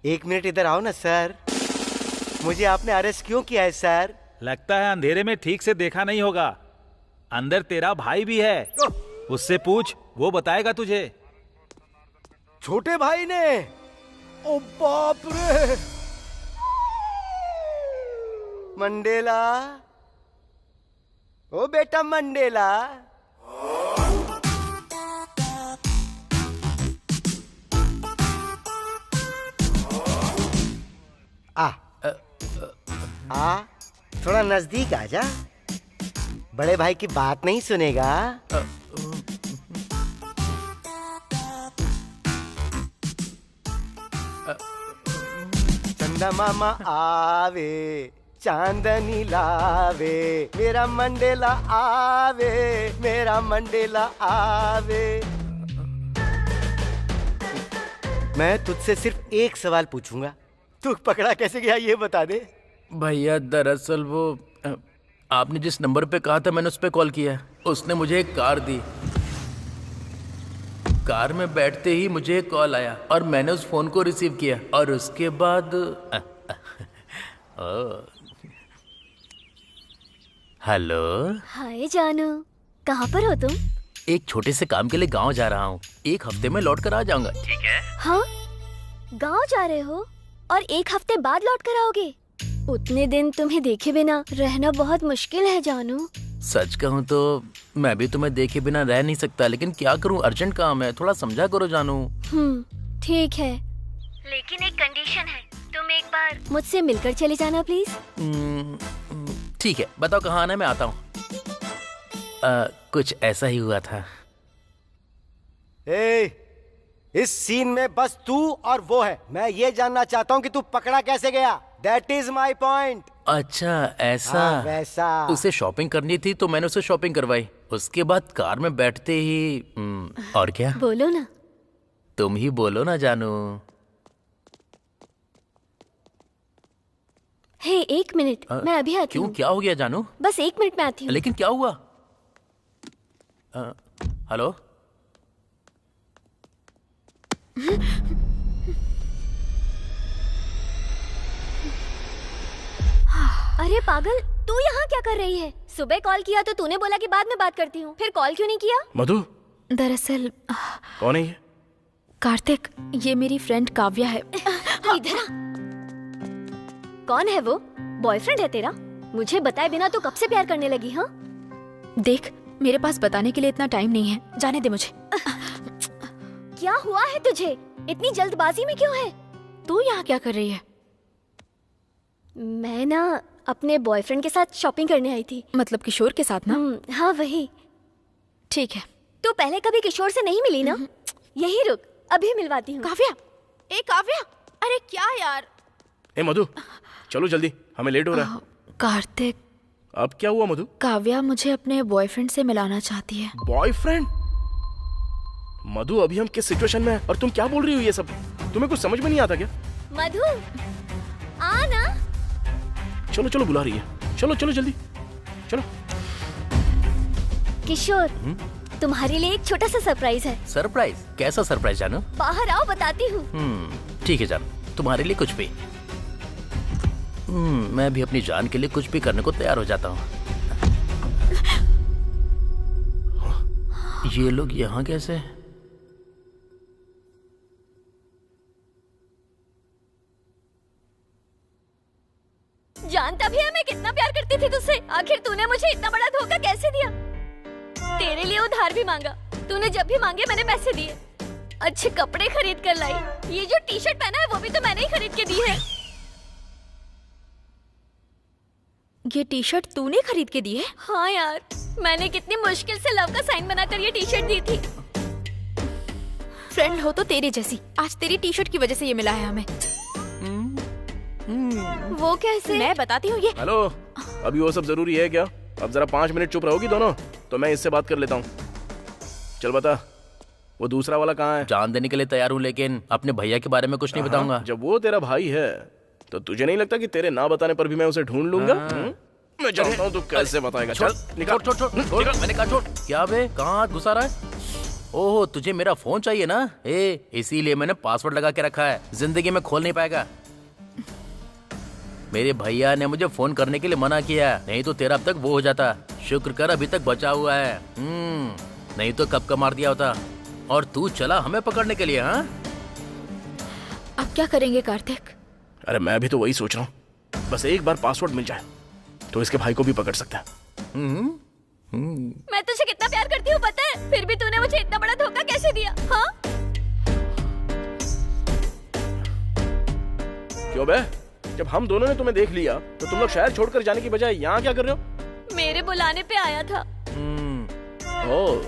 1 मिनट इधर आओ ना सर। मुझे आपने अरेस्ट क्यों किया है सर? लगता है अंधेरे में ठीक से देखा नहीं होगा। अंदर तेरा भाई भी है, उससे पूछ, वो बताएगा तुझे। छोटे भाई ने? ओ बाप रे! मंडेला, ओ बेटा मंडेला। थोड़ा नजदीक आ जा। बड़े भाई की बात नहीं सुनेगा। चंदा मामा आवे, चांदनी लावे, मेरा मंडेला आवे, मेरा मंडेला आवे। मैं तुझसे सिर्फ एक सवाल पूछूंगा, तू पकड़ा कैसे गया ये बता दे। भैया, दरअसल वो आपने जिस नंबर पे कहा था मैंने उस पे कॉल किया। उसने मुझे एक कार दी। कार में बैठते ही मुझे एक कॉल आया और मैंने उस फोन को रिसीव किया और उसके बाद हेलो। हाय जानू, कहाँ पर हो तुम? एक छोटे से काम के लिए गांव जा रहा हूँ, 1 हफ्ते में लौट कर आ जाऊंगा। ठीक है? हाँ, गांव जा रहे हो और 1 हफ्ते बाद लौट कर आओगे? उतने दिन तुम्हें देखे बिना रहना बहुत मुश्किल है जानू। सच कहूँ तो मैं भी तुम्हें देखे बिना रह नहीं सकता, लेकिन क्या करूँ, अर्जेंट काम है, थोड़ा समझा करो जानू। ठीक है, लेकिन एक कंडीशन है, तुम एक बार मुझसे मिलकर चले जाना प्लीज। ठीक है, बताओ कहाँ आना है, मैं आता हूँ। कुछ ऐसा ही हुआ था। इस सीन में बस तू और वो है। मैं ये जानना चाहता हूँ कि तू पकड़ा कैसे गया। That is my point. अच्छा ऐसा। वैसा। उसे शॉपिंग करनी थी तो मैंने उसे शॉपिंग करवाई। उसके बाद कार में बैठते ही और क्या? बोलो ना। तुम ही बोलो ना जानू। हे, 1 मिनट, मैं अभी आती हूँ। क्यों, क्या हो गया जानू? बस 1 मिनट में आती हूँ। लेकिन क्या हुआ? हेलो? अरे पागल, तू यहाँ क्या कर रही है? सुबह कॉल किया तो तूने बोला कि बाद में बात करती हूँ, फिर कॉल क्यों नहीं किया? मधु, दरअसल कौन है ये? कार्तिक, ये मेरी फ्रेंड काव्या है। इधर आ। कौन है वो? बॉयफ्रेंड है तेरा? मुझे बताए बिना तो कब से प्यार करने लगी? हाँ देख, मेरे पास बताने के लिए इतना टाइम नहीं है, जाने दे मुझे। क्या हुआ है तुझे? इतनी जल्दबाजी में क्यों है? तू यहाँ क्या कर रही है? मैं ना अपने बॉयफ्रेंड के साथ शॉपिंग करने आई थी। मतलब किशोर के साथ ना? हाँ वही। ठीक है। तू पहले कभी किशोर से नहीं मिली ना? यही रुक, अभी मिलवाती हूँ। काव्या, ए काव्या, अरे क्या यार। ए मधु, चलो जल्दी, हमें लेट हो रहा है। कार्तिक, अब क्या हुआ मधु? काव्या मुझे अपने बॉयफ्रेंड से मिलाना चाहती है। बॉयफ्रेंड? मधु, अभी हम किस सिचुएशन में हैं और तुम क्या बोल रही हो ये सब? तुम्हें कुछ समझ में नहीं आता क्या? मधु, आ ना। चलो चलो, बुला रही है। चलो चलो जल्दी, चलो। किशोर, तुम्हारे लिए एक छोटा सा सरप्राइज है। सरप्राइज? कैसा सरप्राइज जानू? बाहर आओ, बताती हूँ। ठीक है जानू, तुम्हारे लिए कुछ भी। मैं भी अपनी जान के लिए कुछ भी करने को तैयार हो जाता हूँ। ये लोग यहाँ कैसे? जानता भी है मैं कितना प्यार करती थी तुझसे। आखिर तूने मुझे इतना बड़ा धोखा कैसे दिया? तेरे लिए उधार भी मांगा, तूने जब भी मांगे मैंने पैसे दिए। अच्छे कपड़े खरीद कर लाई। ये जो टी शर्ट पहना है वो भी तो मैंने ही खरीद के दी है। ये टी शर्ट तूने खरीद के दी है? हाँ यार, मैंने कितनी मुश्किल से लव का साइन बनाकर ये टी शर्ट दी थी। फ्रेंड हो तो तेरे जैसी। आज तेरी टी शर्ट की वजह से ये मिला है हमें। वो कैसे? मैं बताती हूँ ये। हेलो, अभी वो सब जरूरी है क्या? अब जरा 5 मिनट चुप रहोगी दोनों, तो मैं इससे बात कर लेता हूँ। चल बता, वो दूसरा वाला कहाँ है? जान देने के लिए तैयार हूँ, लेकिन अपने भैया के बारे में कुछ नहीं बताऊंगा। जब वो तेरा भाई है तो तुझे नहीं लगता कि तेरे ना बताने पर भी मैं उसे ढूंढ लूंगा? मैं जानता हूँ तू कैसे बताएगा। चल निकाल। छोड़, मैंने कहा छोड़। क्या बे, कहाँ हाथ घुसा रहा है? ओहो, तुझे मेरा फोन चाहिए ना? इसीलिए मैंने पासवर्ड लगा के रखा है, जिंदगी में खोल नहीं पाएगा। मेरे भैया ने मुझे फोन करने के लिए मना किया, नहीं तो तेरा अब तक वो हो जाता। शुक्र कर अभी तक बचा हुआ है, नहीं तो कब का मार दिया होता। और तू चला हमें पकड़ने के लिए? हाँ, अब क्या करेंगे कार्तिक? अरे मैं भी तो वही सोच रहा हूँ, बस एक बार पासवर्ड मिल जाए तो इसके भाई को भी पकड़ सकता है। मैं तुझे कितना प्यार करती हूँ पता है, फिर भी तूने मुझे इतना बड़ा धोखा कैसे दिया? हाँ? क्यों बे? जब हम दोनों ने तुम्हें देख लिया तो तुम लोग शहर छोड़कर जाने की बजाय यहाँ क्या कर रहे हो? मेरे बुलाने पे आया था। ओह,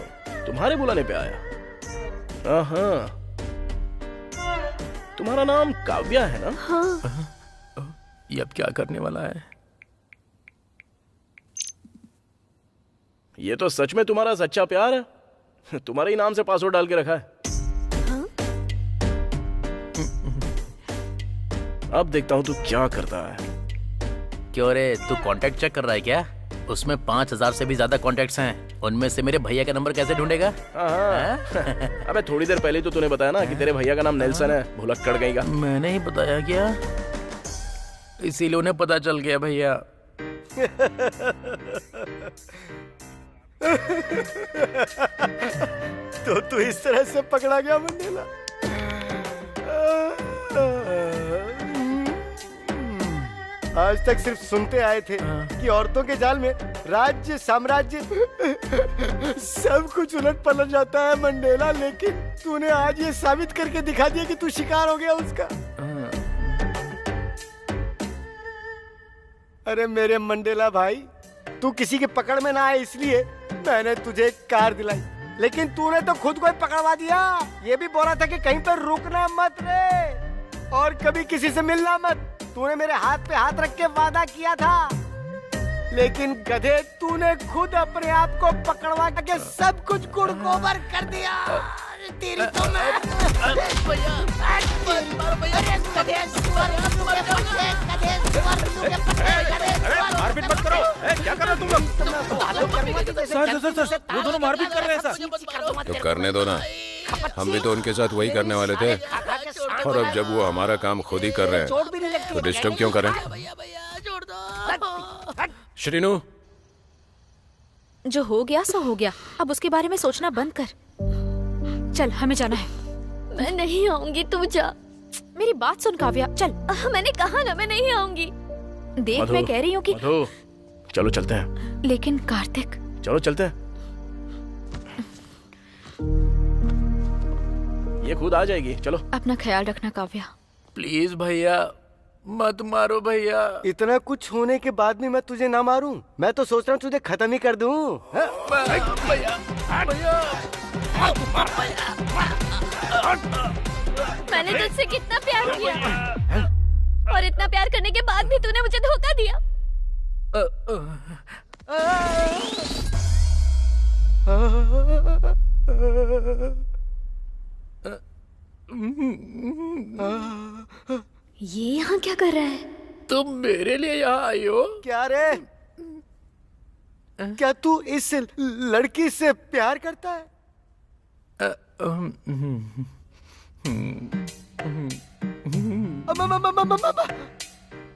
तुम्हारे बुलाने पे आया? हाँ, तुम्हारा नाम काव्या है ना? हाँ। ये अब क्या करने वाला है? ये तो सच में तुम्हारा सच्चा प्यार है। तुम्हारे ही नाम से पासवर्ड डाल के रखा है। हाँ? अब देखता हूँ तू क्या करता है। क्यों रे, तू कांटेक्ट चेक कर रहा है क्या? उसमें 5000 से भी ज्यादा कॉन्टेक्ट्स हैं। उनमें से मेरे भैया का नंबर कैसे ढूंढेगा? अबे थोड़ी देर पहले तो तूने बताया ना कि तेरे भैया का नाम नेल्सन है। भुलक्कड़ गई का। मैंने ही बताया क्या? इसीलिए उन्हें पता चल गया भैया। तो तू इस तरह से पकड़ा गया मंडेला? आज तक सिर्फ सुनते आए थे कि औरतों के जाल में राज्य साम्राज्य सब कुछ उलट पलट जाता है मंडेला, लेकिन तूने आज ये साबित करके दिखा दिया कि तू शिकार हो गया उसका। अरे मेरे मंडेला भाई, तू किसी के पकड़ में ना आए इसलिए मैंने तुझे एक कार दिलाई, लेकिन तूने तो खुद को ही पकड़वा दिया। ये भी बोला था कि कहीं पर रुकना मत रे और कभी किसी से मिलना मत। तूने मेरे हाथ पे हाथ रख के वादा किया था, लेकिन गधे तूने खुद अपने आप को पकड़वा के सब कुछ गुड़गोबर कर दिया। तेरी तो मैं मारपीट मत करो। क्या कर रहे हो तुम लोग? सर, वो दोनों मारपीट कर रहे हैं सर। तो करने दो ना, हम भी तो उनके साथ वही करने वाले थे। और अब जब वो हमारा काम खुद ही कर रहे हैं तो डिस्टर्ब क्यों करें? श्रीनू, जो हो गया सो हो गया, अब उसके बारे में सोचना बंद कर। चल, हमें जाना है। मैं नहीं आऊंगी, तू जा। मेरी बात सुन काव्या, चल। मैंने कहा ना मैं नहीं आऊंगी। देख, मैं कह रही हूँ कि चलो चलते हैं। लेकिन कार्तिक, चलो चलते हैं। ये खुद आ जाएगी, चलो। अपना ख्याल रखना काव्या। प्लीज भैया मत मारो भैया। इतना कुछ होने के बाद भी मैं तुझे ना मारूं? मैं तो सोच रहा हूँ तुझे खत्म ही कर दूं। मैंने तुझसे कितना प्यार किया और इतना प्यार करने के बाद भी तूने मुझे धोखा दिया। ये यहाँ क्या कर रहा है? तुम मेरे लिए यहाँ आई हो? क्या रे? क्या तू इस लड़की से प्यार करता है?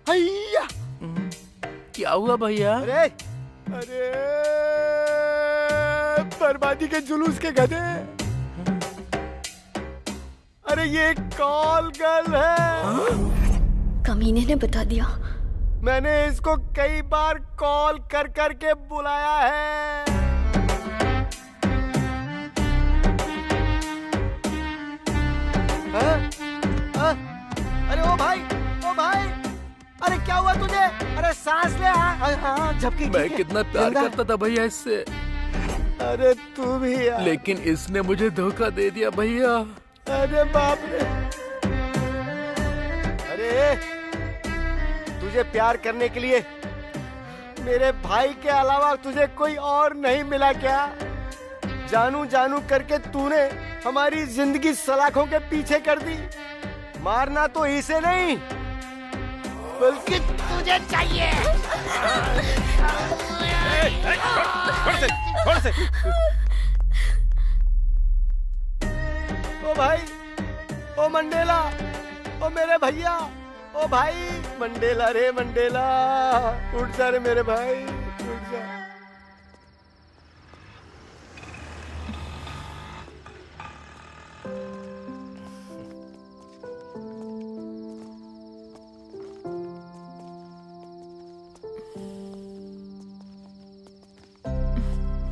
हैया! क्या हुआ भैया? अरे बर्बादी के जुलूस के गधे। अरे ये कॉल गर्ल है। कमीने ने बता दिया। मैंने इसको कई बार कॉल कर कर के बुलाया है। अरे ओ भाई, अरे क्या हुआ तुझे? अरे सांस ले। हाँ, झपकी। मैं कितना प्यार करता था भैया इससे। अरे तू भी यार। लेकिन इसने मुझे धोखा दे दिया भैया। अरे बाप रे। अरे तुझे प्यार करने के लिए मेरे भाई के अलावा तुझे कोई और नहीं मिला क्या? जानू जानू करके तूने हमारी जिंदगी सलाखों के पीछे कर दी। मारना तो इसे नहीं बल्कि तुझे चाहिए। छोड़ से। ओ भाई, ओ मंडेला, ओ मेरे भैया, ओ भाई मंडेला रे मंडेला, उठ जा रे मेरे भाई, उठ जा।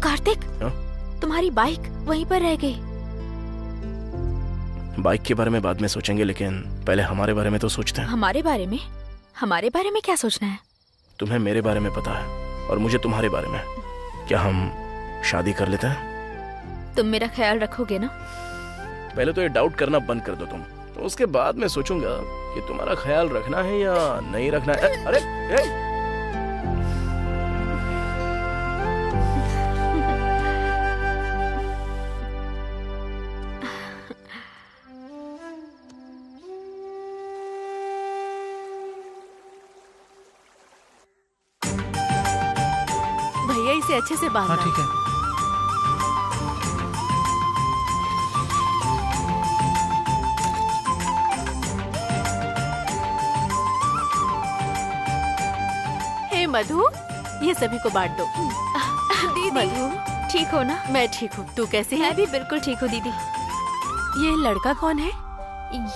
कार्तिक, तुम्हारी बाइक वहीं पर रह गई। बाइक के बारे में बाद में सोचेंगे, लेकिन पहले हमारे बारे में तो सोचते हैं। हमारे बारे में? हमारे बारे में क्या सोचना है? तुम्हें मेरे बारे में पता है और मुझे तुम्हारे बारे में। क्या हम शादी कर लेते हैं? तुम मेरा ख्याल रखोगे ना? पहले तो ये डाउट करना बंद कर दो तुम, तो उसके बाद मैं सोचूंगा कि तुम्हारा ख्याल रखना है या नहीं रखना है। अरे भैया इसे अच्छे से बांधना। हाँ ठीक है। हे मधु, ये सभी को बांट दो। दीदी, मधु, ठीक हो ना? मैं ठीक हूँ, तू कैसी है? मैं भी बिल्कुल ठीक हूँ दीदी। ये लड़का कौन है?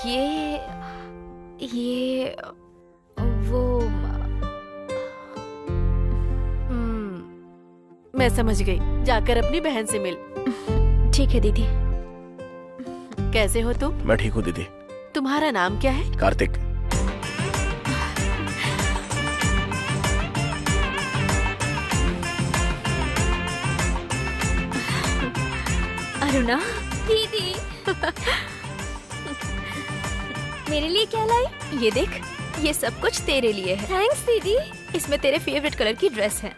ये वो मैं समझ गई, जाकर अपनी बहन से मिल। ठीक है दीदी। कैसे हो तुम? मैं ठीक हूँ दीदी। तुम्हारा नाम क्या है? कार्तिक। रुना दीदी मेरे लिए क्या लाई? ये देख, ये सब कुछ तेरे लिए है। थैंक्स दीदी। इसमें तेरे फेवरेट कलर की ड्रेस है।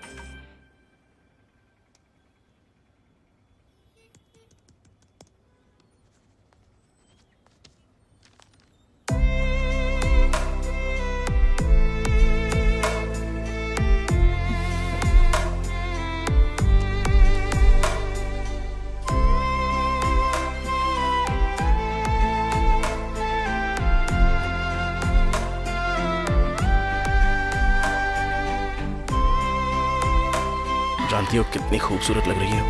जानती हो कितनी खूबसूरत लग रही है।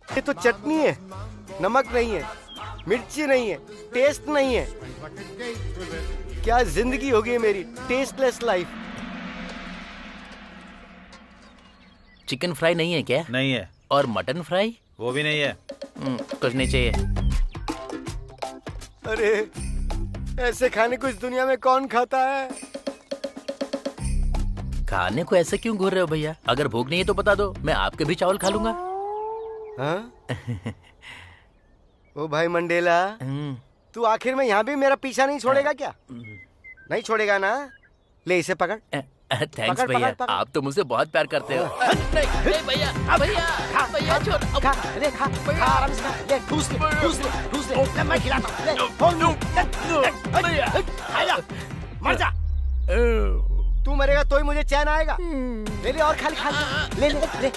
ये तो चटनी है, नमक नहीं है, मिर्ची नहीं है, टेस्ट नहीं है। क्या जिंदगी होगी मेरी, टेस्टलेस लाइफ। चिकन फ्राई नहीं है क्या? नहीं है। और मटन फ्राई? वो भी नहीं है। कुछ नहीं चाहिए। अरे ऐसे खाने को इस दुनिया में कौन खाता है? खाने को ऐसे क्यों घूर रहे हो भैया? अगर भूख नहीं है तो बता दो, मैं आपके भी चावल खा लूंगा। हाँ? ओ भाई मंडेला, तू आखिर में यहाँ भी मेरा पीछा नहीं छोड़ेगा क्या? नहीं छोड़ेगा ना? ले इसे पकड़। थैंक्स भैया, आप तो मुझसे बहुत प्यार करते हो। नहीं भैया, भैया भैया छोड़। ले खा, आराम से खा। ले ठूस ले, ठूस ले, ठूस ले। ले मैं खिलाता हूँ। ले फोड़ लूँ। मर जा। तू मरेगा तो ही मुझे चैन आएगा। ले ले और खा ले, खा ले, ले ले।